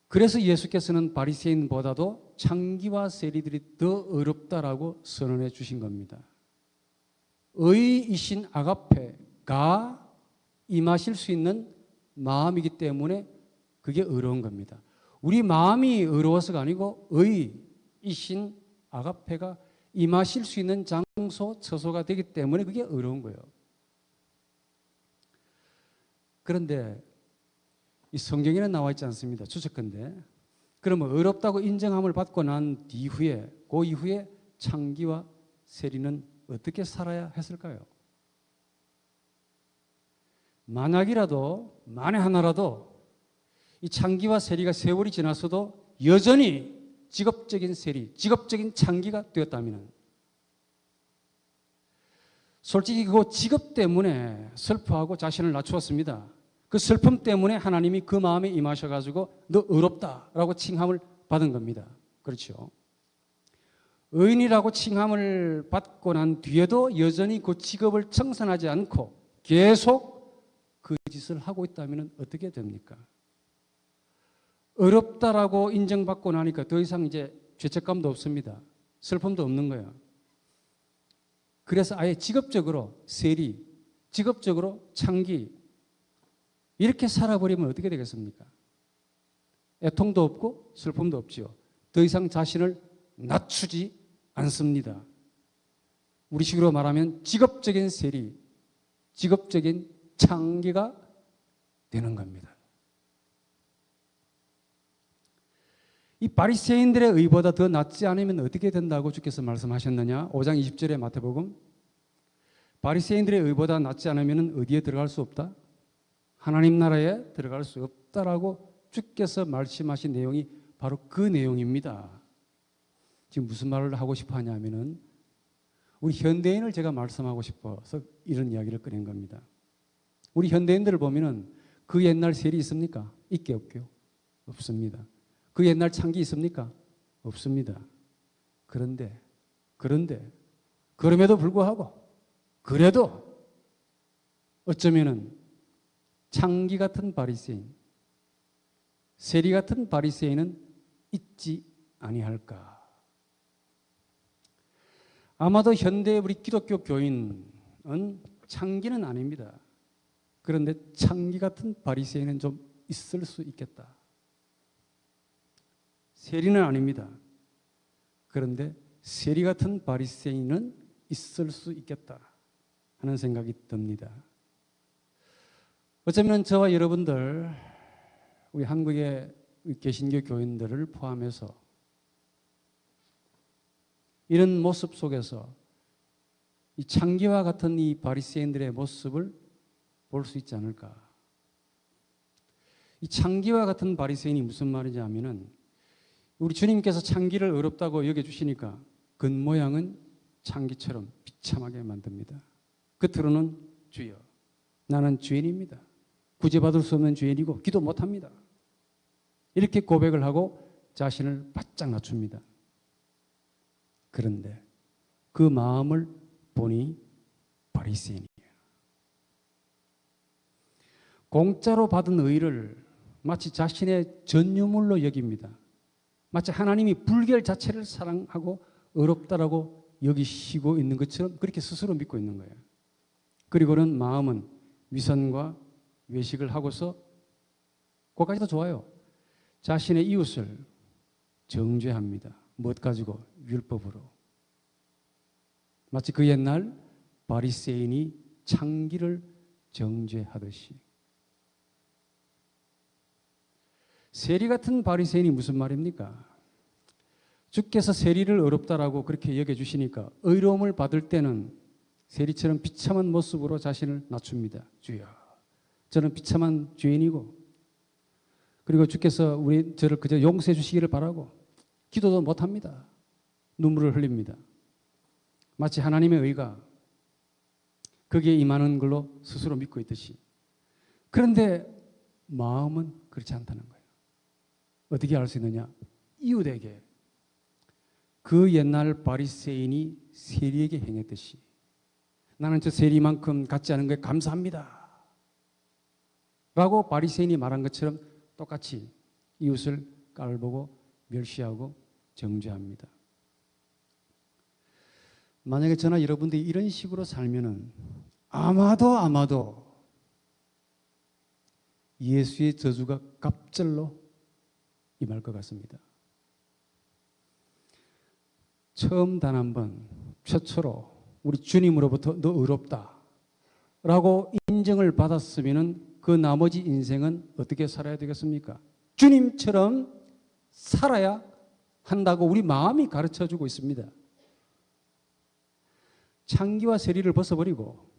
그래서 예수께서는 바리새인보다도 창기와 세리들이 더 어렵다라고 선언해 주신 겁니다. 의이신 아가페가 임하실 수 있는 마음이기 때문에 그게 어려운 겁니다. 우리 마음이 어려워서가 아니고 의이신 아가페가 임하실 수 있는 장소, 처소가 되기 때문에 그게 어려운 거예요. 그런데 이 성경에는 나와 있지 않습니다. 추측컨대. 그러면 어렵다고 인정함을 받고 난 이후에, 그 이후에 창기와 세리는 어떻게 살아야 했을까요? 만약이라도, 만에 하나라도 이 창기와 세리가 세월이 지났어도 여전히 직업적인 세리, 직업적인 창기가 되었다면, 솔직히 그 직업 때문에 슬퍼하고 자신을 낮추었습니다. 그 슬픔 때문에 하나님이 그 마음에 임하셔가지고 너 어렵다라고 칭함을 받은 겁니다. 그렇죠? 의인이라고 칭함을 받고 난 뒤에도 여전히 그 직업을 청산하지 않고 계속 그 짓을 하고 있다면 어떻게 됩니까? 어렵다라고 인정받고 나니까 더 이상 이제 죄책감도 없습니다. 슬픔도 없는 거예요. 그래서 아예 직업적으로 세리, 직업적으로 창기, 이렇게 살아버리면 어떻게 되겠습니까? 애통도 없고 슬픔도 없지요. 더 이상 자신을 낮추지 않습니다. 우리식으로 말하면 직업적인 세리, 직업적인 창기가 되는 겁니다. 이 바리새인들의 의보다 더 낫지 않으면 어떻게 된다고 주께서 말씀하셨느냐? 5장 20절의 마태복음. 바리새인들의 의보다 낫지 않으면 어디에 들어갈 수 없다? 하나님 나라에 들어갈 수 없다라고 주께서 말씀하신 내용이 바로 그 내용입니다. 지금 무슨 말을 하고 싶어 하냐면은 우리 현대인을 제가 말씀하고 싶어서 이런 이야기를 꺼낸 겁니다. 우리 현대인들을 보면은 그 옛날 세리 있습니까? 있게 없게요? 없습니다. 그 옛날 창기 있습니까? 없습니다. 그럼에도 불구하고 그래도 어쩌면은 창기 같은 바리새인, 세리 같은 바리새인은 있지 아니할까. 아마도 현대 우리 기독교 교인은 창기는 아닙니다. 그런데 창기 같은 바리새인은 좀 있을 수 있겠다. 세리는 아닙니다. 그런데 세리 같은 바리새인은 있을 수 있겠다 하는 생각이 듭니다. 어쩌면 저와 여러분들, 우리 한국의 개신교 교인들을 포함해서 이런 모습 속에서 이 창기와 같은 이 바리새인들의 모습을 볼 수 있지 않을까. 이 창기와 같은 바리새인이 무슨 말이냐 하면은 우리 주님께서 창기를 어렵다고 여겨주시니까 겉모양은 창기처럼 비참하게 만듭니다. 겉으로는 주여 나는 죄인입니다. 구제받을 수 없는 죄인이고 기도 못합니다. 이렇게 고백을 하고 자신을 바짝 낮춥니다. 그런데 그 마음을 보니 바리새인이에요. 공짜로 받은 의를 마치 자신의 전유물로 여깁니다. 마치 하나님이 불결 자체를 사랑하고 어렵다라고 여기시고 있는 것처럼 그렇게 스스로 믿고 있는 거예요. 그리고는 마음은 위선과 외식을 하고서 그것까지도 좋아요. 자신의 이웃을 정죄합니다. 무엇 가지고? 율법으로. 마치 그 옛날 바리새인이 창기를 정죄하듯이. 세리 같은 바리새인이 무슨 말입니까? 주께서 세리를 어렵다라고 그렇게 여겨주시니까 의로움을 받을 때는 세리처럼 비참한 모습으로 자신을 낮춥니다. 주여, 저는 비참한 죄인이고, 그리고 주께서 저를 그저 용서해 주시기를 바라고 기도도 못합니다. 눈물을 흘립니다. 마치 하나님의 의가 거기에 임하는 걸로 스스로 믿고 있듯이. 그런데 마음은 그렇지 않다는 거예요. 어떻게 알 수 있느냐? 이웃에게 그 옛날 바리새인이 세리에게 행했듯이 나는 저 세리만큼 갖지 않은 것에 감사합니다 라고 바리새인이 말한 것처럼 똑같이 이웃을 깔보고 멸시하고 정죄합니다. 만약에 저나 여러분들이 이런 식으로 살면은 아마도 예수의 저주가 갑절로 임할 것 같습니다. 처음 단 한 번 최초로 우리 주님으로부터 너 의롭다 라고 인정을 받았으면 그 나머지 인생은 어떻게 살아야 되겠습니까? 주님처럼 살아야 한다고 우리 마음이 가르쳐주고 있습니다. 창기와 세리를 벗어버리고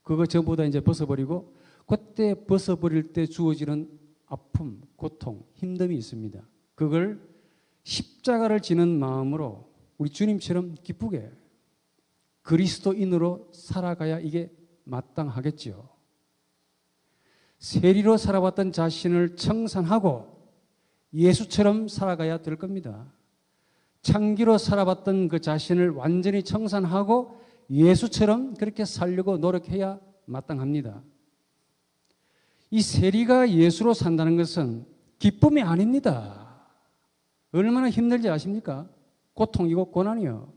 그거 전부 다 이제 벗어버리고 그때 벗어버릴 때 주어지는 아픔, 고통, 힘듦이 있습니다. 그걸 십자가를 지는 마음으로 우리 주님처럼 기쁘게 그리스도인으로 살아가야 이게 마땅하겠지요. 세리로 살아왔던 자신을 청산하고 예수처럼 살아가야 될 겁니다. 창기로 살아왔던 그 자신을 완전히 청산하고 예수처럼 그렇게 살려고 노력해야 마땅합니다. 이 세리가 예수로 산다는 것은 기쁨이 아닙니다. 얼마나 힘들지 아십니까? 고통이고 고난이요.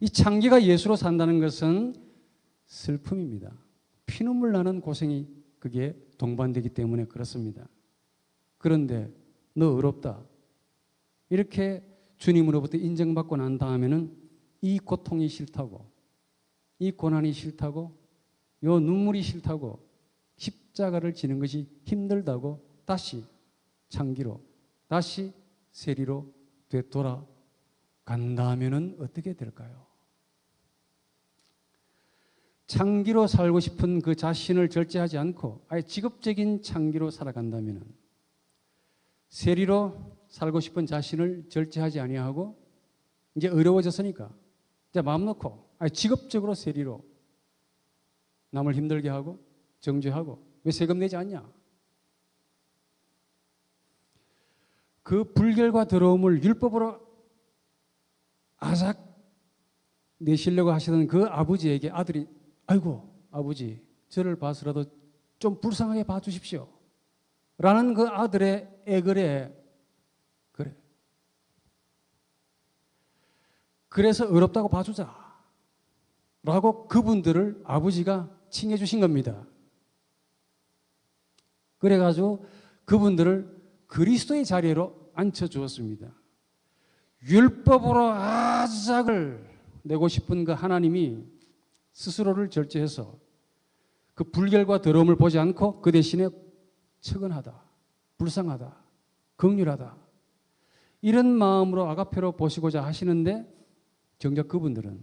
이 창기가 예수로 산다는 것은 슬픔입니다. 피눈물 나는 고생이 그게 동반되기 때문에 그렇습니다. 그런데 너 어렵다. 이렇게 주님으로부터 인정받고 난 다음에는 이 고통이 싫다고, 이 고난이 싫다고, 요 눈물이 싫다고, 십자가를 지는 것이 힘들다고 다시 창기로, 다시 세리로 되돌아간다면은 어떻게 될까요? 창기로 살고 싶은 그 자신을 절제하지 않고 아예 직업적인 창기로 살아간다면은 세리로 살고 싶은 자신을 절제하지 아니하고 이제 어려워졌으니까 이제 마음 놓고 아예 직업적으로 세리로 남을 힘들게 하고 정죄하고 왜 세금 내지 않냐? 그 불결과 더러움을 율법으로 아삭 내시려고 하시던 그 아버지에게 아들이 아이고 아버지 저를 봐서라도 좀 불쌍하게 봐주십시오 라는 그 아들의 애걸에 그래 그래서 어렵다고 봐주자 라고 그분들을 아버지가 칭해 주신 겁니다. 그래가지고 그분들을 그리스도의 자리로 앉혀주었습니다. 율법으로 아작을 내고 싶은 그 하나님이 스스로를 절제해서 그 불결과 더러움을 보지 않고 그 대신에 측은하다, 불쌍하다, 긍휼하다 이런 마음으로 아가페로 보시고자 하시는데 정작 그분들은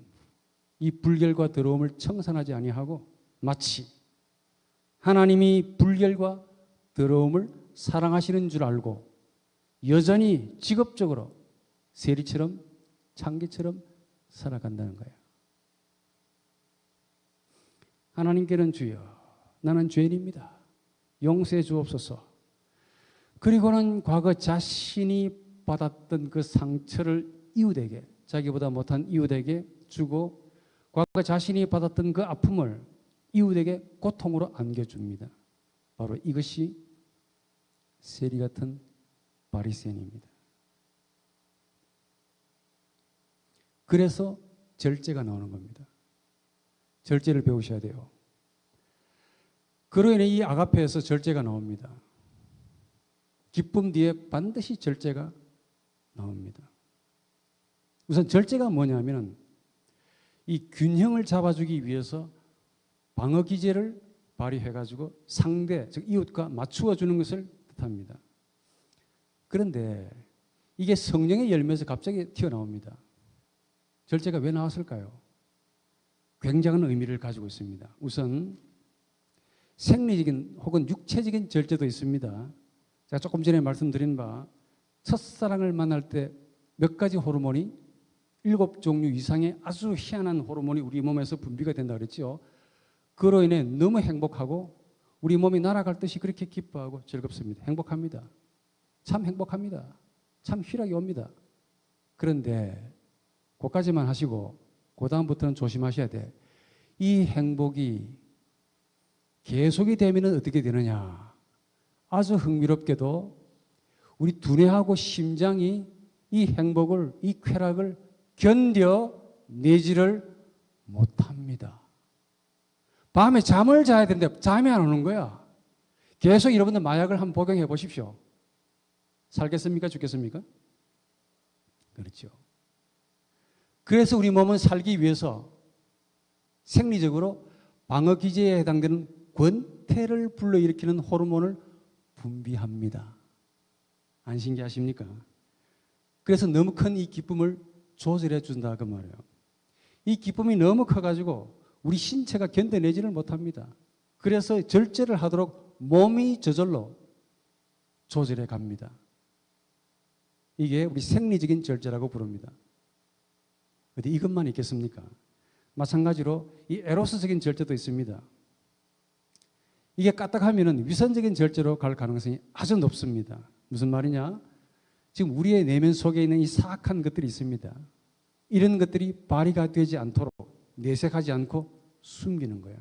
이 불결과 더러움을 청산하지 아니하고 마치 하나님이 불결과 더러움을 사랑하시는 줄 알고 여전히 직업적으로 세리처럼 창기처럼 살아간다는 거예요. 하나님께는 주여 나는 죄인입니다. 용서해 주옵소서. 그리고는 과거 자신이 받았던 그 상처를 이웃에게, 자기보다 못한 이웃에게 주고 과거 자신이 받았던 그 아픔을 이웃에게 고통으로 안겨줍니다. 바로 이것이 세리 같은 바리새인입니다. 그래서 절제가 나오는 겁니다. 절제를 배우셔야 돼요. 그로 인해 이 아가페에서 절제가 나옵니다. 기쁨 뒤에 반드시 절제가 나옵니다. 우선 절제가 뭐냐면 이 균형을 잡아주기 위해서 방어 기제를 발휘해가지고 상대, 즉 이웃과 맞추어 주는 것을 뜻합니다. 그런데 이게 성령의 열매에서 갑자기 튀어나옵니다. 절제가 왜 나왔을까요? 굉장한 의미를 가지고 있습니다. 우선 생리적인 혹은 육체적인 절제도 있습니다. 제가 조금 전에 말씀드린 바 첫사랑을 만날 때 몇 가지 호르몬이 7종류 이상의 아주 희한한 호르몬이 우리 몸에서 분비가 된다 그랬죠. 그로 인해 너무 행복하고 우리 몸이 날아갈 듯이 그렇게 기뻐하고 즐겁습니다. 행복합니다. 참 행복합니다. 참 희락이 옵니다. 그런데 그까지만 하시고 그 다음부터는 조심하셔야 돼. 이 행복이 계속이 되면 어떻게 되느냐. 아주 흥미롭게도 우리 두뇌하고 심장이 이 행복을, 이 쾌락을 견뎌내지를 못합니다. 밤에 잠을 자야 되는데 잠이 안 오는 거야. 계속 여러분들 마약을 한번 복용해 보십시오. 살겠습니까? 죽겠습니까? 그렇죠. 그래서 우리 몸은 살기 위해서 생리적으로 방어 기제에 해당되는 권태를 불러일으키는 호르몬을 분비합니다. 안 신기하십니까? 그래서 너무 큰 이 기쁨을 조절해 준다 그 말이에요. 이 기쁨이 너무 커가지고 우리 신체가 견뎌내지를 못합니다. 그래서 절제를 하도록 몸이 저절로 조절해 갑니다. 이게 우리 생리적인 절제라고 부릅니다. 어디 이것만 있겠습니까? 마찬가지로 이 에로스적인 절제도 있습니다. 이게 까딱하면 위선적인 절제로 갈 가능성이 아주 높습니다. 무슨 말이냐? 지금 우리의 내면 속에 있는 이 사악한 것들이 있습니다. 이런 것들이 발휘가 되지 않도록 내색하지 않고 숨기는 거예요.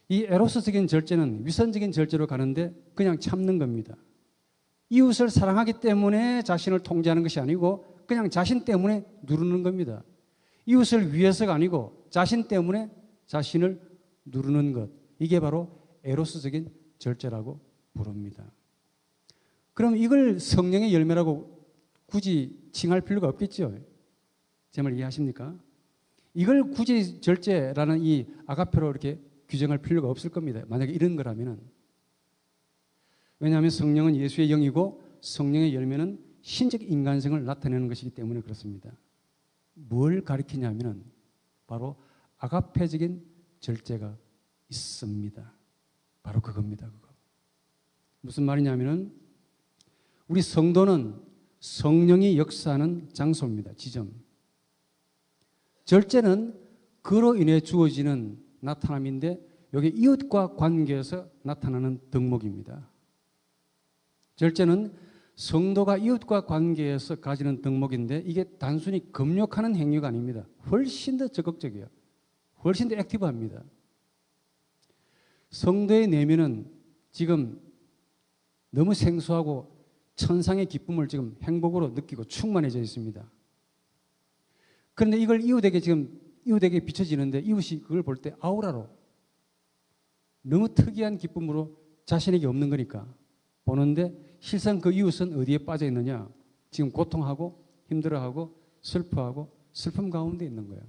이 에로스적인 절제는 위선적인 절제로 가는데 그냥 참는 겁니다. 이웃을 사랑하기 때문에 자신을 통제하는 것이 아니고 그냥 자신 때문에 누르는 겁니다. 이웃을 위해서가 아니고 자신 때문에 자신을 누르는 것. 이게 바로 에로스적인 절제라고 부릅니다. 그럼 이걸 성령의 열매라고 굳이 칭할 필요가 없겠죠. 제 말 이해하십니까? 이걸 굳이 절제라는 이 아가페로 이렇게 규정할 필요가 없을 겁니다. 만약에 이런 거라면은. 왜냐하면 성령은 예수의 영이고 성령의 열매는 신적 인간성을 나타내는 것이기 때문에 그렇습니다. 뭘 가리키냐면은 바로 아가페적인 절제가 있습니다. 바로 그겁니다. 그거. 무슨 말이냐면은 우리 성도는 성령이 역사하는 장소입니다. 지점. 절제는 그로 인해 주어지는 나타남인데 여기 이웃과 관계에서 나타나는 덕목입니다. 절제는 성도가 이웃과 관계에서 가지는 덕목인데 이게 단순히 금욕하는 행위가 아닙니다. 훨씬 더 적극적이에요. 훨씬 더 액티브합니다. 성도의 내면은 지금 너무 생소하고 천상의 기쁨을 지금 행복으로 느끼고 충만해져 있습니다. 그런데 이걸 이웃에게 비춰지는데 이웃이 그걸 볼 때 아우라로 너무 특이한 기쁨으로 자신에게 없는 거니까 보는데 실상 그 이웃은 어디에 빠져 있느냐? 지금 고통하고 힘들어하고 슬퍼하고 슬픔 가운데 있는 거예요.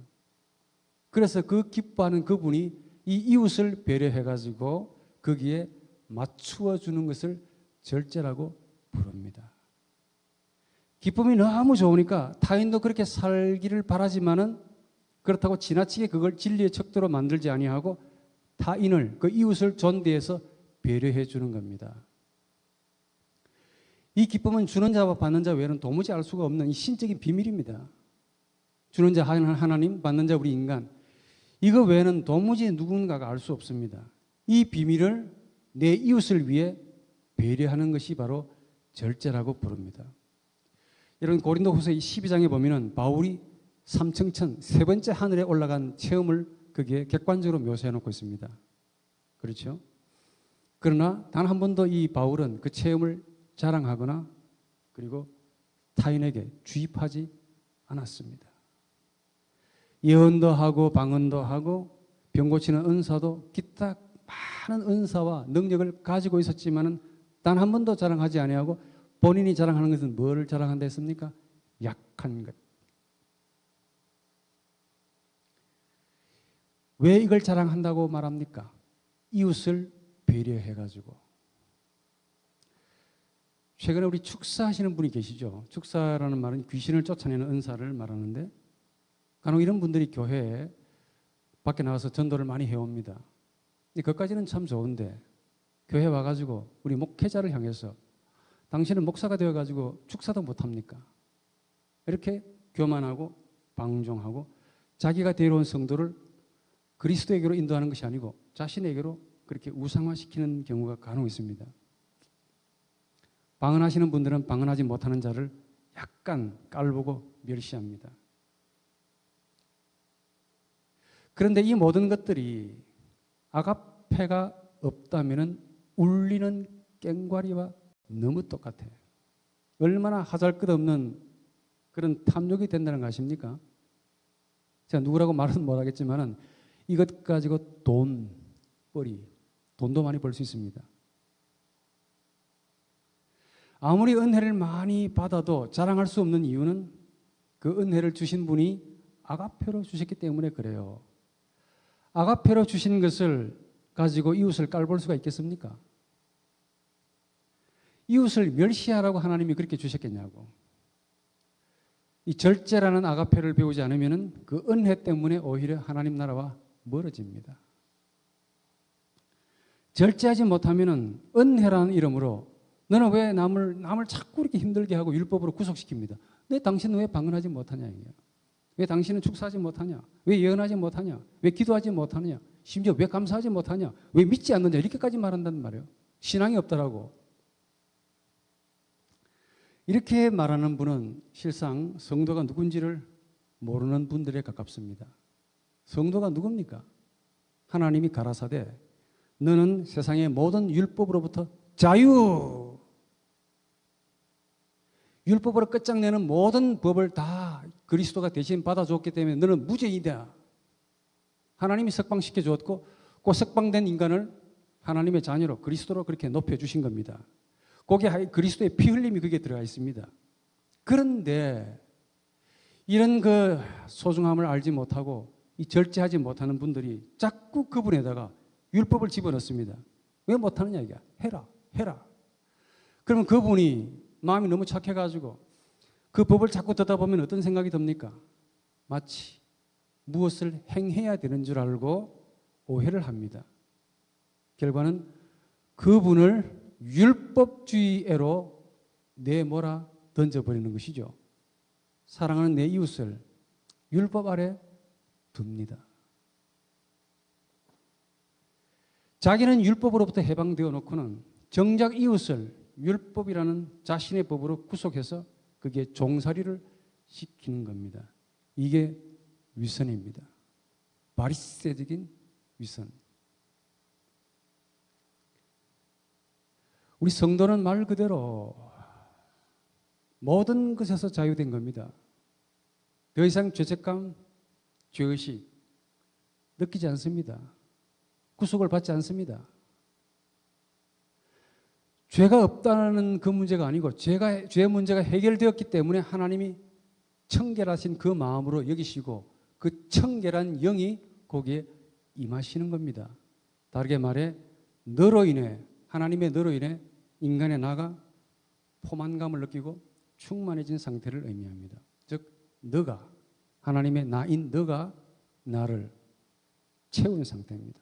그래서 그 기뻐하는 그분이 이 이웃을 배려해가지고 거기에 맞추어 주는 것을 절제라고 부릅니다. 기쁨이 너무 좋으니까 타인도 그렇게 살기를 바라지만은 그렇다고 지나치게 그걸 진리의 척도로 만들지 아니하고 타인을, 그 이웃을 존대해서 배려해 주는 겁니다. 이 기쁨은 주는 자와 받는 자 외에는 도무지 알 수가 없는 이 신적인 비밀입니다. 주는 자 하나님, 받는 자 우리 인간. 이거 외에는 도무지 누군가가 알 수 없습니다. 이 비밀을 내 이웃을 위해 배려하는 것이 바로 절제라고 부릅니다. 여러분 고린도후서 12장에 보면은 바울이 삼층천 세 번째 하늘에 올라간 체험을 거기에 객관적으로 묘사해 놓고 있습니다. 그렇죠? 그러나 단 한 번도 이 바울은 그 체험을 자랑하거나 그리고 타인에게 주입하지 않았습니다. 예언도 하고 방언도 하고 병 고치는 은사도 기타 많은 은사와 능력을 가지고 있었지만은 단 한 번도 자랑하지 아니하고 본인이 자랑하는 것은 뭐를 자랑한다 했습니까? 약한 것. 왜 이걸 자랑한다고 말합니까? 이웃을 배려해가지고. 최근에 우리 축사하시는 분이 계시죠. 축사라는 말은 귀신을 쫓아내는 은사를 말하는데 간혹 이런 분들이 교회에 밖에 나가서 전도를 많이 해옵니다. 그것까지는 참 좋은데 교회 와가지고 우리 목회자를 향해서 당신은 목사가 되어가지고 축사도 못합니까? 이렇게 교만하고 방종하고 자기가 데려온 성도를 그리스도에게로 인도하는 것이 아니고 자신에게로 그렇게 우상화시키는 경우가 간혹 있습니다. 방언하시는 분들은 방언하지 못하는 자를 약간 깔보고 멸시합니다. 그런데 이 모든 것들이 아가페가 없다면 울리는 꽹과리와 너무 똑같아요. 얼마나 하잘것없는 그런 탐욕이 된다는 거 아십니까? 제가 누구라고 말은 못하겠지만 이것 가지고 돈도 많이 벌 수 있습니다. 아무리 은혜를 많이 받아도 자랑할 수 없는 이유는 그 은혜를 주신 분이 아가페로 주셨기 때문에 그래요. 아가페로 주신 것을 가지고 이웃을 깔볼 수가 있겠습니까? 이웃을 멸시하라고 하나님이 그렇게 주셨겠냐고. 이 절제라는 아가페를 배우지 않으면 그 은혜 때문에 오히려 하나님 나라와 멀어집니다. 절제하지 못하면 은혜라는 이름으로 너는 왜 남을 자꾸 이렇게 힘들게 하고 율법으로 구속시킵니다. 왜 당신은 왜 방언하지 못하냐 이게요. 왜 당신은 축사하지 못하냐? 왜 예언하지 못하냐? 왜 기도하지 못하느냐? 심지어 왜 감사하지 못하냐? 왜 믿지 않느냐? 이렇게까지 말한단 말이에요. 신앙이 없다라고. 이렇게 말하는 분은 실상 성도가 누군지를 모르는 분들에 가깝습니다. 성도가 누굽니까? 하나님이 가라사대 너는 세상의 모든 율법으로부터 자유. 율법으로 끝장내는 모든 법을 다 그리스도가 대신 받아줬기 때문에 너는 무죄이다. 하나님이 석방시켜 주었고 그 석방된 인간을 하나님의 자녀로 그리스도로 그렇게 높여주신 겁니다. 거기에 그리스도의 피 흘림이 거기에 들어가 있습니다. 그런데 이런 그 소중함을 알지 못하고 이 절제하지 못하는 분들이 자꾸 그분에다가 율법을 집어넣습니다. 왜 못하느냐 이게. 해라. 그러면 그분이 마음이 너무 착해가지고 그 법을 자꾸 듣다 보면 어떤 생각이 듭니까? 마치 무엇을 행해야 되는 줄 알고 오해를 합니다. 결과는 그분을 율법주의애로 내몰아 던져버리는 것이죠. 사랑하는 내 이웃을 율법 아래 둡니다. 자기는 율법으로부터 해방되어 놓고는 정작 이웃을 율법이라는 자신의 법으로 구속해서 그게 종살이를 시키는 겁니다. 이게 위선입니다. 바리새적인 위선. 우리 성도는 말 그대로 모든 것에서 자유된 겁니다. 더 이상 죄책감, 죄의식 느끼지 않습니다. 구속을 받지 않습니다. 죄가 없다는 그 문제가 아니고 죄 문제가 해결되었기 때문에 하나님이 청결하신 그 마음으로 여기시고 그 청결한 영이 거기에 임하시는 겁니다. 다르게 말해 너로 인해 하나님의 너로 인해 인간의 나가 포만감을 느끼고 충만해진 상태를 의미합니다. 즉 너가 하나님의 나인 너가 나를 채운 상태입니다.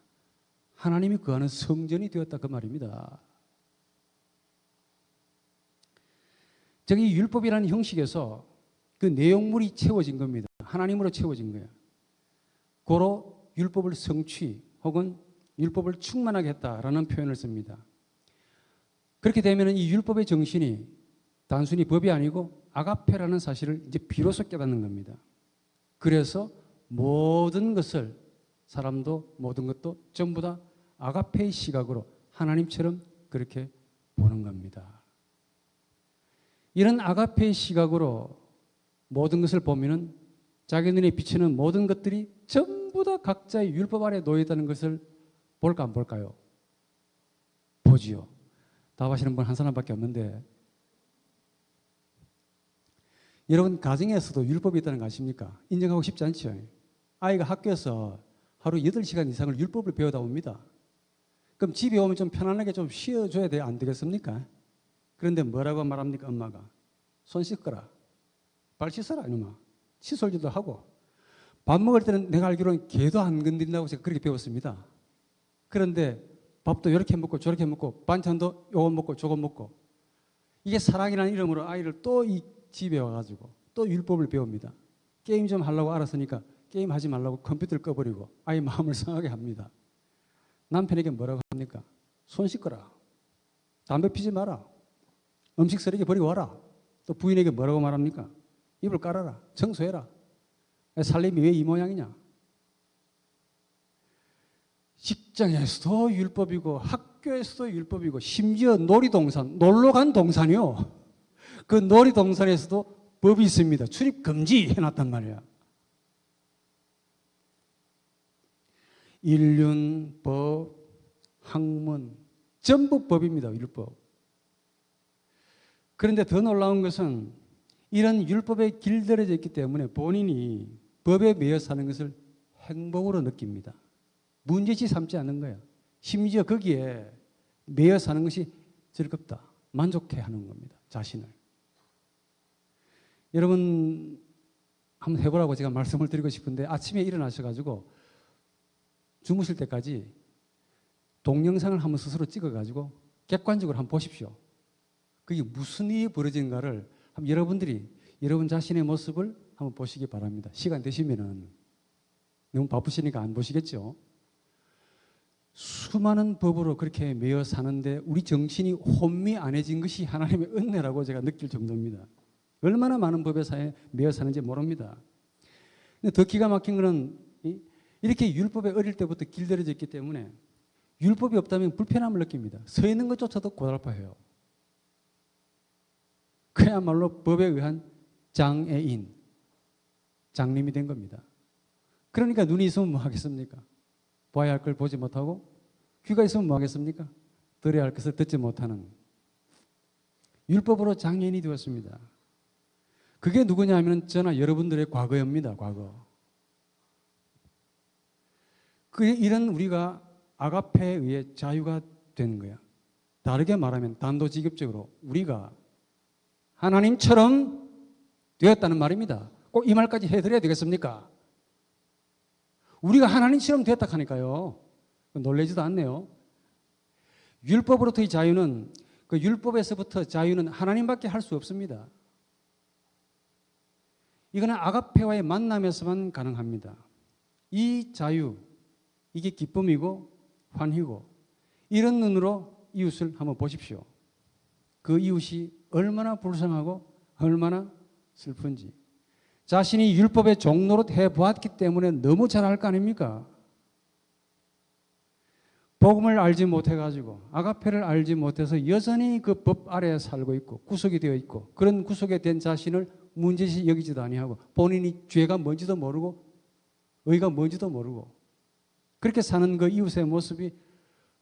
하나님이 거하는 성전이 되었다 그 말입니다. 저기 율법이라는 형식에서 그 내용물이 채워진 겁니다. 하나님으로 채워진 거예요. 고로 율법을 성취 혹은 율법을 충만하게 했다라는 표현을 씁니다. 그렇게 되면 이 율법의 정신이 단순히 법이 아니고 아가페라는 사실을 이제 비로소 깨닫는 겁니다. 그래서 모든 것을 사람도 모든 것도 전부 다 아가페의 시각으로 하나님처럼 그렇게 보는 겁니다. 이런 아가페의 시각으로 모든 것을 보면은 자기 눈에 비치는 모든 것들이 전부 다 각자의 율법 아래 놓여 있다는 것을 볼까 안 볼까요? 보지요. 답하시는 분 한 사람밖에 없는데 여러분 가정에서도 율법이 있다는 거 아십니까? 인정하고 싶지 않죠? 아이가 학교에서 하루 8시간 이상을 율법을 배우다 옵니다. 그럼 집에 오면 좀 편안하게 좀 쉬어줘야 돼, 안 되겠습니까? 그런데 뭐라고 말합니까, 엄마가? 손 씻거라. 발 씻어라, 이놈아. 칫솔질도 하고. 밥 먹을 때는 내가 알기로는 개도 안 건드린다고 제가 그렇게 배웠습니다. 그런데 밥도 이렇게 먹고 저렇게 먹고 반찬도 요거 먹고 저거 먹고 이게 사랑이라는 이름으로 아이를 또 이 집에 와가지고 또 율법을 배웁니다. 게임 좀 하려고 알았으니까 게임 하지 말라고 컴퓨터를 꺼버리고 아이 마음을 상하게 합니다. 남편에게 뭐라고 합니까? 손 씻거라. 담배 피지 마라. 음식 쓰레기 버리고 와라. 또 부인에게 뭐라고 말합니까? 이불 깔아라. 청소해라. 살림이 왜 이 모양이냐? 직장에서도 율법이고 학교에서도 율법이고 심지어 놀이동산, 놀러간 동산이요. 그 놀이동산에서도 법이 있습니다. 출입 금지 해놨단 말이야. 인륜, 법, 학문 전부 법입니다. 율법. 그런데 더 놀라운 것은 이런 율법에 길들여져 있기 때문에 본인이 법에 매여 사는 것을 행복으로 느낍니다. 문제치 삼지 않는 거예요. 심지어 거기에 매여 사는 것이 즐겁다. 만족해 하는 겁니다. 자신을. 여러분 한번 해보라고 제가 말씀을 드리고 싶은데 아침에 일어나셔가지고 주무실 때까지 동영상을 한번 스스로 찍어가지고 객관적으로 한번 보십시오. 그게 무슨 일이 벌어지는가를 한번 여러분들이 여러분 자신의 모습을 한번 보시기 바랍니다. 시간 되시면은 너무 바쁘시니까 안 보시겠죠? 수많은 법으로 그렇게 매여 사는데 우리 정신이 혼미 안 해진 것이 하나님의 은혜라고 제가 느낄 정도입니다. 얼마나 많은 법에 매여 사는지 모릅니다. 근데 더 기가 막힌 것은 이렇게 율법에 어릴 때부터 길들여져 있기 때문에 율법이 없다면 불편함을 느낍니다. 서 있는 것조차도 고달파해요. 그야말로 법에 의한 장애인, 장님이 된 겁니다. 그러니까 눈이 있으면 뭐 하겠습니까? 봐야 할 걸 보지 못하고 귀가 있으면 뭐 하겠습니까? 들어야 할 것을 듣지 못하는 율법으로 장애인이 되었습니다. 그게 누구냐 하면 저나 여러분들의 과거입니다. 과거. 이런 우리가 아가페에 의해 자유가 되는 거야. 다르게 말하면 단도직입적으로 우리가 하나님처럼 되었다는 말입니다. 꼭 이 말까지 해드려야 되겠습니까? 우리가 하나님처럼 되었다 하니까요. 놀라지도 않네요. 율법으로부터의 자유는 그 율법에서부터 자유는 하나님밖에 할 수 없습니다. 이거는 아가페와의 만남에서만 가능합니다. 이 자유, 이게 기쁨이고 환희고 이런 눈으로 이웃을 한번 보십시오. 그 이웃이 얼마나 불쌍하고 얼마나 슬픈지 자신이 율법의 종로로 해보았기 때문에 너무 잘 알 거 아닙니까? 복음을 알지 못해가지고 아가페를 알지 못해서 여전히 그 법 아래에 살고 있고 구속이 되어 있고 그런 구속에 된 자신을 문제시 여기지도 아니하고 본인이 죄가 뭔지도 모르고 의가 뭔지도 모르고 그렇게 사는 그 이웃의 모습이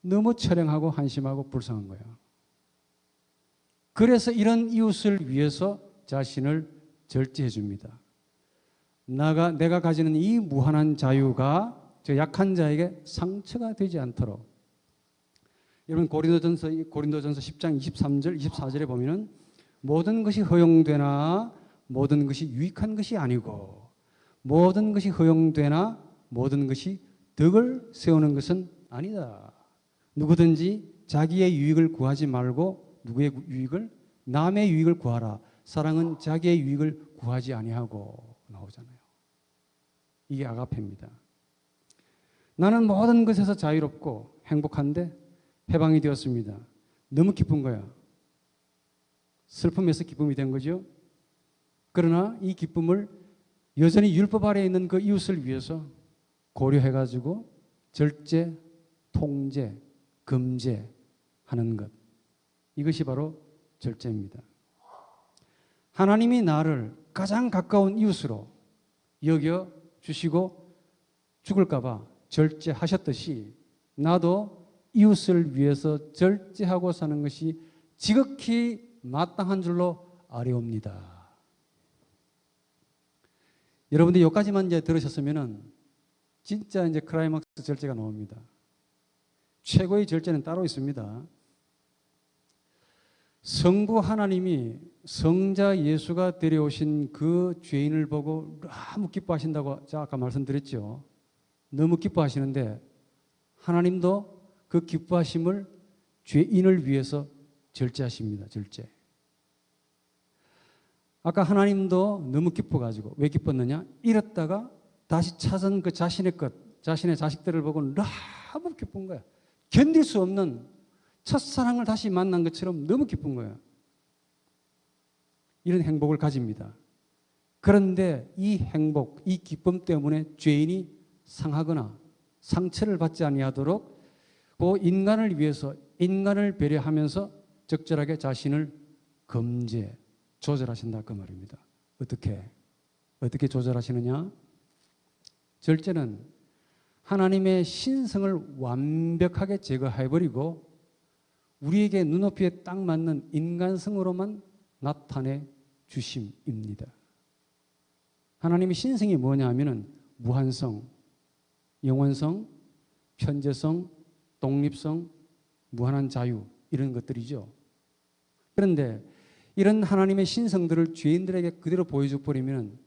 너무 처량하고 한심하고 불쌍한 거예요. 그래서 이런 이웃을 위해서 자신을 절제해 줍니다. 내가 가지는 이 무한한 자유가 저 약한 자에게 상처가 되지 않도록. 여러분 고린도전서 10장 23절 24절에 보면은 모든 것이 허용되나 모든 것이 유익한 것이 아니고 모든 것이 허용되나 모든 것이 덕을 세우는 것은 아니다. 누구든지 자기의 유익을 구하지 말고 누구의 유익을? 남의 유익을 구하라. 사랑은 자기의 유익을 구하지 아니하고 나오잖아요. 이게 아가페입니다. 나는 모든 것에서 자유롭고 행복한데 해방이 되었습니다. 너무 기쁜 거야. 슬픔에서 기쁨이 된 거죠. 그러나 이 기쁨을 여전히 율법 아래에 있는 그 이웃을 위해서 고려해가지고 절제, 통제, 금제하는 것. 이것이 바로 절제입니다. 하나님이 나를 가장 가까운 이웃으로 여겨 주시고 죽을까 봐 절제하셨듯이 나도 이웃을 위해서 절제하고 사는 것이 지극히 마땅한 줄로 아뢰옵니다. 여러분들 여기까지만 이제 들으셨으면은 진짜 이제 클라이막스 절제가 나옵니다. 최고의 절제는 따로 있습니다. 성부 하나님이 성자 예수가 데려오신 그 죄인을 보고 너무 기뻐하신다고 제가 아까 말씀드렸죠. 너무 기뻐하시는데 하나님도 그 기뻐하심을 죄인을 위해서 절제하십니다. 절제. 아까 하나님도 너무 기뻐가지고 왜 기뻤느냐? 잃었다가 다시 찾은 그 자신의 것, 자신의 자식들을 보고 너무 기쁜 거야. 견딜 수 없는 첫사랑을 다시 만난 것처럼 너무 기쁜 거야. 이런 행복을 가집니다. 그런데 이 행복, 이 기쁨 때문에 죄인이 상하거나 상처를 받지 아니하도록 그 인간을 위해서 인간을 배려하면서 적절하게 자신을 금제, 조절하신다 그 말입니다. 어떻게 조절하시느냐? 절제는 하나님의 신성을 완벽하게 제거해버리고 우리에게 눈높이에 딱 맞는 인간성으로만 나타내 주심입니다. 하나님의 신성이 뭐냐 하면은 무한성, 영원성, 편재성, 독립성, 무한한 자유 이런 것들이죠. 그런데 이런 하나님의 신성들을 죄인들에게 그대로 보여줘 버리면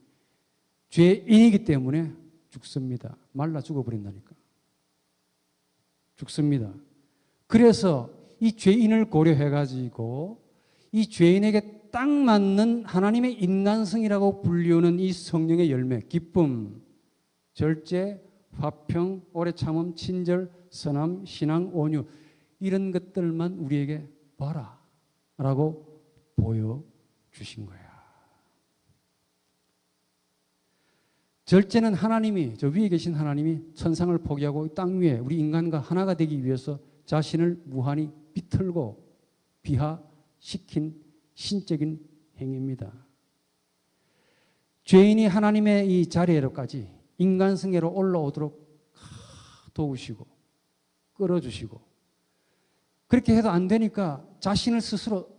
죄인이기 때문에 죽습니다. 말라 죽어버린다니까. 죽습니다. 그래서 이 죄인을 고려해가지고 이 죄인에게 딱 맞는 하나님의 인간성이라고 불리우는 이 성령의 열매, 기쁨, 절제, 화평, 오래 참음, 친절, 선함, 신앙, 온유 이런 것들만 우리에게 봐라 라고 보여주신 거야. 절제는 하나님이, 저 위에 계신 하나님이 천상을 포기하고 땅 위에 우리 인간과 하나가 되기 위해서 자신을 무한히 비틀고 비하시킨 신적인 행위입니다. 죄인이 하나님의 이 자리에로까지 인간성애로 올라오도록 도우시고 끌어주시고 그렇게 해도 안 되니까 자신을 스스로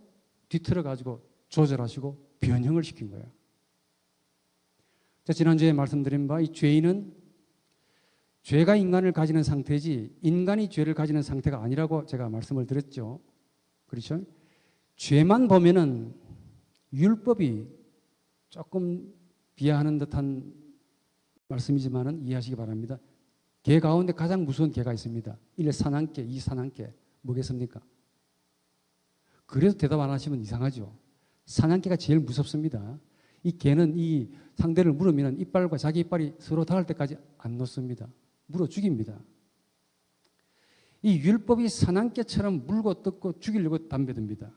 뒤틀어가지고 조절하시고 변형을 시킨 거예요. 지난주에 말씀드린 바 이 죄인은 죄가 인간을 가지는 상태지 인간이 죄를 가지는 상태가 아니라고 제가 말씀을 드렸죠. 그렇죠? 죄만 보면은 율법이 조금 비하하는 듯한 말씀이지만은 이해하시기 바랍니다. 개 가운데 가장 무서운 개가 있습니다. 1 사냥개, 2 사냥개 뭐겠습니까? 그래서 대답 안 하시면 이상하죠. 사냥개가 제일 무섭습니다. 이 개는 이 상대를 물으면 이빨과 자기 이빨이 서로 닿을 때까지 안 놓습니다. 물어 죽입니다. 이 율법이 사냥개처럼 물고 뜯고 죽이려고 담배듭니다.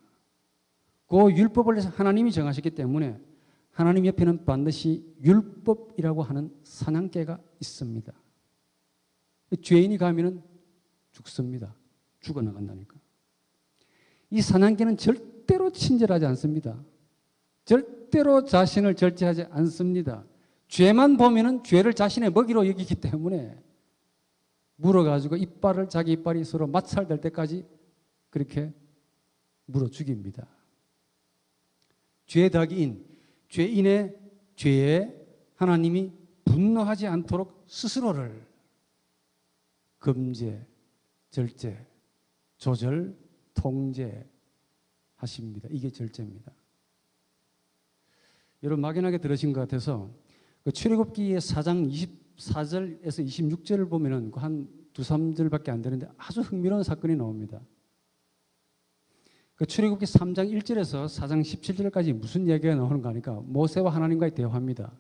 그 율법을 하나님이 정하셨기 때문에 하나님 옆에는 반드시 율법이라고 하는 사냥개가 있습니다. 죄인이 가면은 죽습니다. 죽어나간다니까. 이 사냥개는 절대로 친절하지 않습니다. 절대로 자신을 절제하지 않습니다. 죄만 보면은 죄를 자신의 먹이로 여기기 때문에 물어가지고 이빨을 자기 이빨이 서로 마찰될 때까지 그렇게 물어 죽입니다. 죄 덕인 죄인의 죄에 하나님이 분노하지 않도록 스스로를 금제, 절제, 조절, 통제하십니다. 이게 절제입니다. 여러분 막연하게 들으신 것 같아서 그 출애굽기의 4장 24절에서 26절을 보면은 한 2-3절밖에 안 되는데 아주 흥미로운 사건이 나옵니다. 그 출애굽기 3장 1절에서 4장 17절까지 무슨 이야기가 나오는가 하니까 모세와 하나님과의 대화입니다.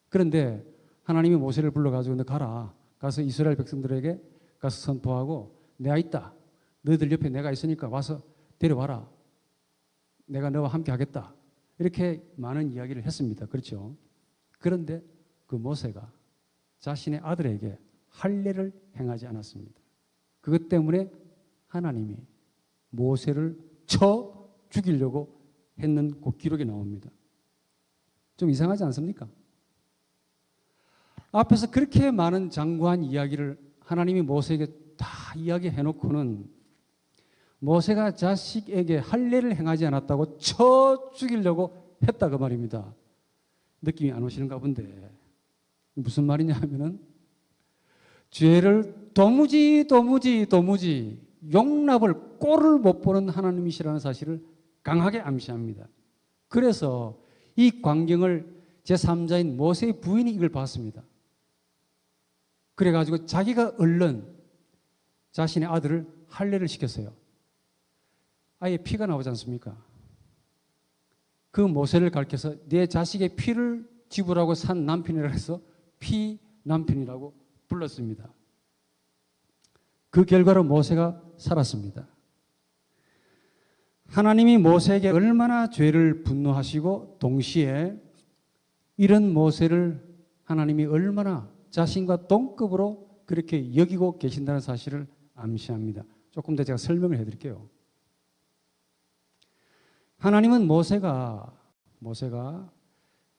그런데 하나님이 모세를 불러가지고 너 가라. 가서 이스라엘 백성들에게 가서 선포하고 내가 있다. 너희들 옆에 내가 있으니까 와서 데려와라. 내가 너와 함께 하겠다. 이렇게 많은 이야기를 했습니다. 그렇죠? 그런데 그 모세가 자신의 아들에게 할례를 행하지 않았습니다. 그것 때문에 하나님이 모세를 쳐 죽이려고 했는 그 기록이 나옵니다. 좀 이상하지 않습니까? 앞에서 그렇게 많은 장구한 이야기를 하나님이 모세에게 다 이야기해 놓고는 모세가 자식에게 할례를 행하지 않았다고 쳐 죽이려고 했다 그 말입니다. 느낌이 안 오시는가 본데 무슨 말이냐 하면은 죄를 도무지 용납을 꼴을 못 보는 하나님이시라는 사실을 강하게 암시합니다. 그래서 이 광경을 제3자인 모세의 부인이 이걸 봤습니다. 그래가지고 자기가 얼른 자신의 아들을 할례를 시켰어요. 아예 피가 나오지 않습니까? 그 모세를 가르쳐서 내 자식의 피를 지불하고 산 남편이라 해서 피 남편이라고 불렀습니다. 그 결과로 모세가 살았습니다. 하나님이 모세에게 얼마나 죄를 분노하시고 동시에 이런 모세를 하나님이 얼마나 자신과 동급으로 그렇게 여기고 계신다는 사실을 암시합니다. 조금 더 제가 설명을 해드릴게요. 하나님은 모세가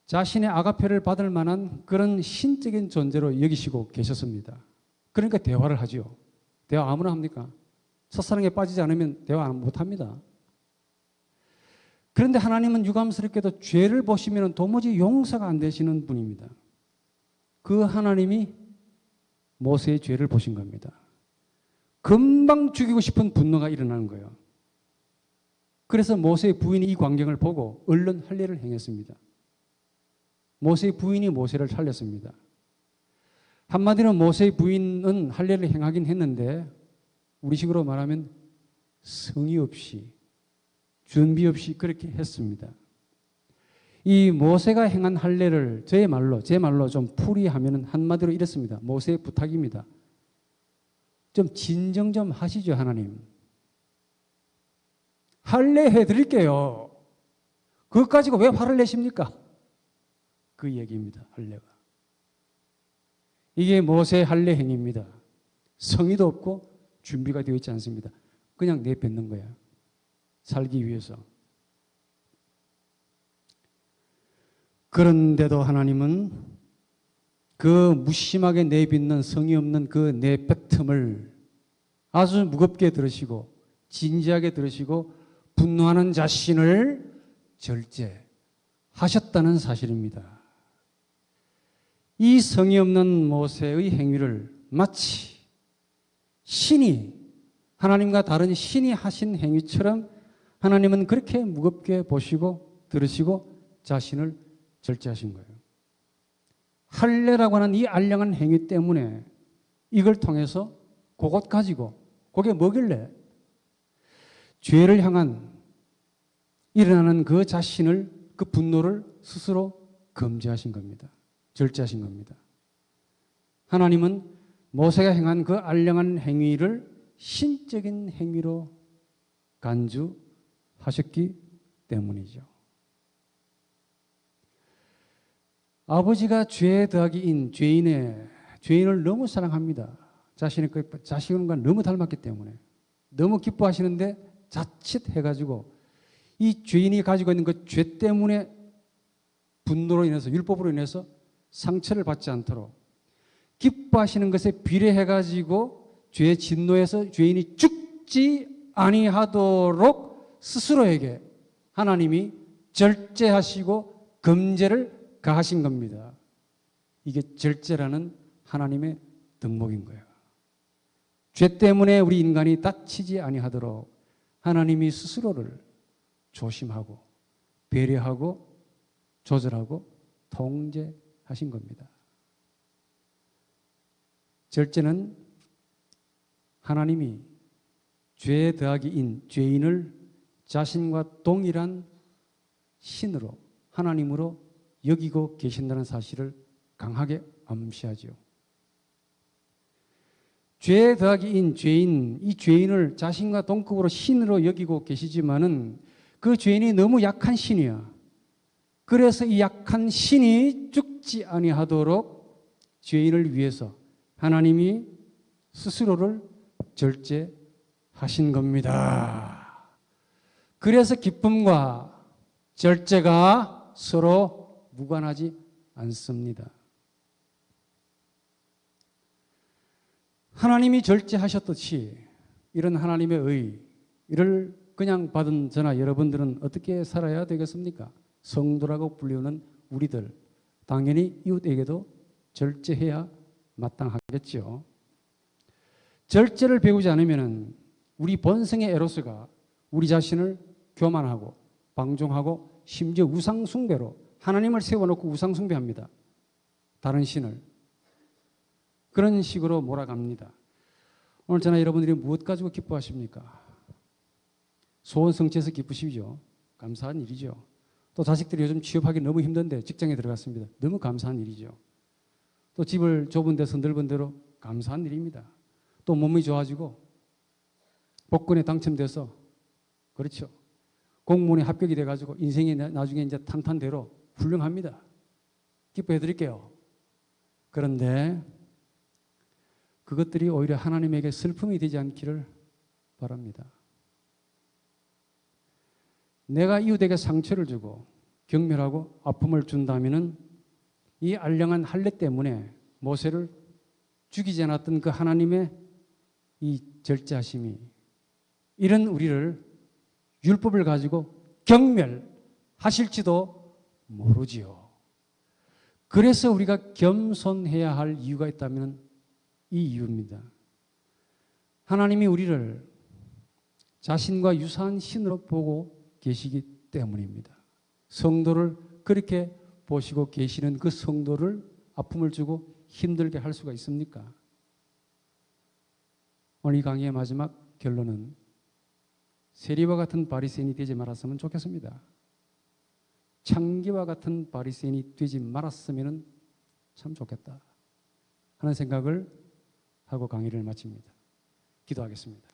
자신의 아가페를 받을 만한 그런 신적인 존재로 여기시고 계셨습니다. 그러니까 대화를 하지요. 대화 아무나 합니까? 첫사랑에 빠지지 않으면 대화 못합니다. 그런데 하나님은 유감스럽게도 죄를 보시면 도무지 용서가 안 되시는 분입니다. 그 하나님이 모세의 죄를 보신 겁니다. 금방 죽이고 싶은 분노가 일어나는 거예요. 그래서 모세의 부인이 이 광경을 보고 얼른 할례를 행했습니다. 모세의 부인이 모세를 살렸습니다. 한마디로 모세의 부인은 할례를 행하긴 했는데 우리식으로 말하면 성의 없이 준비 없이 그렇게 했습니다. 이 모세가 행한 할례를 제 말로 좀 풀이하면 한마디로 이렇습니다. 모세의 부탁입니다. 좀 진정 좀 하시죠, 하나님. 할례 해드릴게요. 그것 가지고 왜 화를 내십니까? 그 얘기입니다. 할례가. 이게 모세의 할례 행위입니다. 성의도 없고 준비가 되어 있지 않습니다. 그냥 내뱉는 거예요. 살기 위해서. 그런데도 하나님은 그 무심하게 내뱉는 성의 없는 그 내뱉음을 아주 무겁게 들으시고 진지하게 들으시고 분노하는 자신을 절제하셨다는 사실입니다. 이 성의 없는 모세의 행위를 마치 신이 하나님과 다른 신이 하신 행위처럼 하나님은 그렇게 무겁게 보시고 들으시고 자신을 절제하신 거예요. 할례라고 하는 이 알량한 행위 때문에 이걸 통해서 그것 가지고 그게 뭐길래 죄를 향한 일어나는 그 자신을 그 분노를 스스로 금지하신 겁니다. 절제하신 겁니다. 하나님은 모세가 행한 그 알량한 행위를 신적인 행위로 간주하셨기 때문이죠. 아버지가 죄 더하기인 죄인을 너무 사랑합니다. 자신과 너무 닮았기 때문에 너무 기뻐하시는데 자칫 해가지고 이 죄인이 가지고 있는 그 죄 때문에 분노로 인해서 율법으로 인해서 상처를 받지 않도록 기뻐하시는 것에 비례해가지고 죄의 진노에서 죄인이 죽지 아니하도록 스스로에게 하나님이 절제하시고 금제를 가하신 겁니다. 이게 절제라는 하나님의 덕목인 거예요. 죄 때문에 우리 인간이 다치지 아니하도록 하나님이 스스로를 조심하고 배려하고 조절하고 통제하신 겁니다. 절제는 하나님이 죄 더하기 인, 죄인을 자신과 동일한 신으로, 하나님으로 여기고 계신다는 사실을 강하게 암시하죠. 죄 더하기 인, 죄인, 이 죄인을 자신과 동급으로 신으로 여기고 계시지만은 그 죄인이 너무 약한 신이야. 그래서 이 약한 신이 죽지 아니하도록 죄인을 위해서 하나님이 스스로를 절제하신 겁니다. 그래서 기쁨과 절제가 서로 무관하지 않습니다. 하나님이 절제하셨듯이 이런 하나님의 의를 그냥 받은 저나 여러분들은 어떻게 살아야 되겠습니까? 성도라고 불리우는 우리들, 당연히 이웃에게도 절제해야 마땅하겠죠. 절제를 배우지 않으면 우리 본성의 에로스가 우리 자신을 교만하고 방종하고 심지어 우상숭배로 하나님을 세워놓고 우상숭배합니다. 다른 신을. 그런 식으로 몰아갑니다. 오늘 저나 여러분들이 무엇 가지고 기뻐하십니까? 소원 성취해서 기쁘시죠? 감사한 일이죠. 또 자식들이 요즘 취업하기 너무 힘든데 직장에 들어갔습니다. 너무 감사한 일이죠. 또 집을 좁은 데서 넓은 데로 감사한 일입니다. 또 몸이 좋아지고 복권에 당첨돼서 그렇죠. 공무원에 합격이 돼가지고 인생이 나중에 이제 탄탄대로 훌륭합니다. 기뻐해 드릴게요. 그런데 그것들이 오히려 하나님에게 슬픔이 되지 않기를 바랍니다. 내가 이웃에게 상처를 주고 경멸하고 아픔을 준다면은 이 알량한 할례 때문에 모세를 죽이지 않았던 그 하나님의 이 절제하심이 이런 우리를 율법을 가지고 경멸하실지도 모르지요. 그래서 우리가 겸손해야 할 이유가 있다면 이 이유입니다. 하나님이 우리를 자신과 유사한 신으로 보고 계시기 때문입니다. 성도를 그렇게 보시고 계시는 그 성도를 아픔을 주고 힘들게 할 수가 있습니까? 오늘 이 강의의 마지막 결론은 세리와 같은 바리새인이 되지 말았으면 좋겠습니다. 창기와 같은 바리새인이 되지 말았으면 참 좋겠다 하는 생각을 하고 강의를 마칩니다. 기도하겠습니다.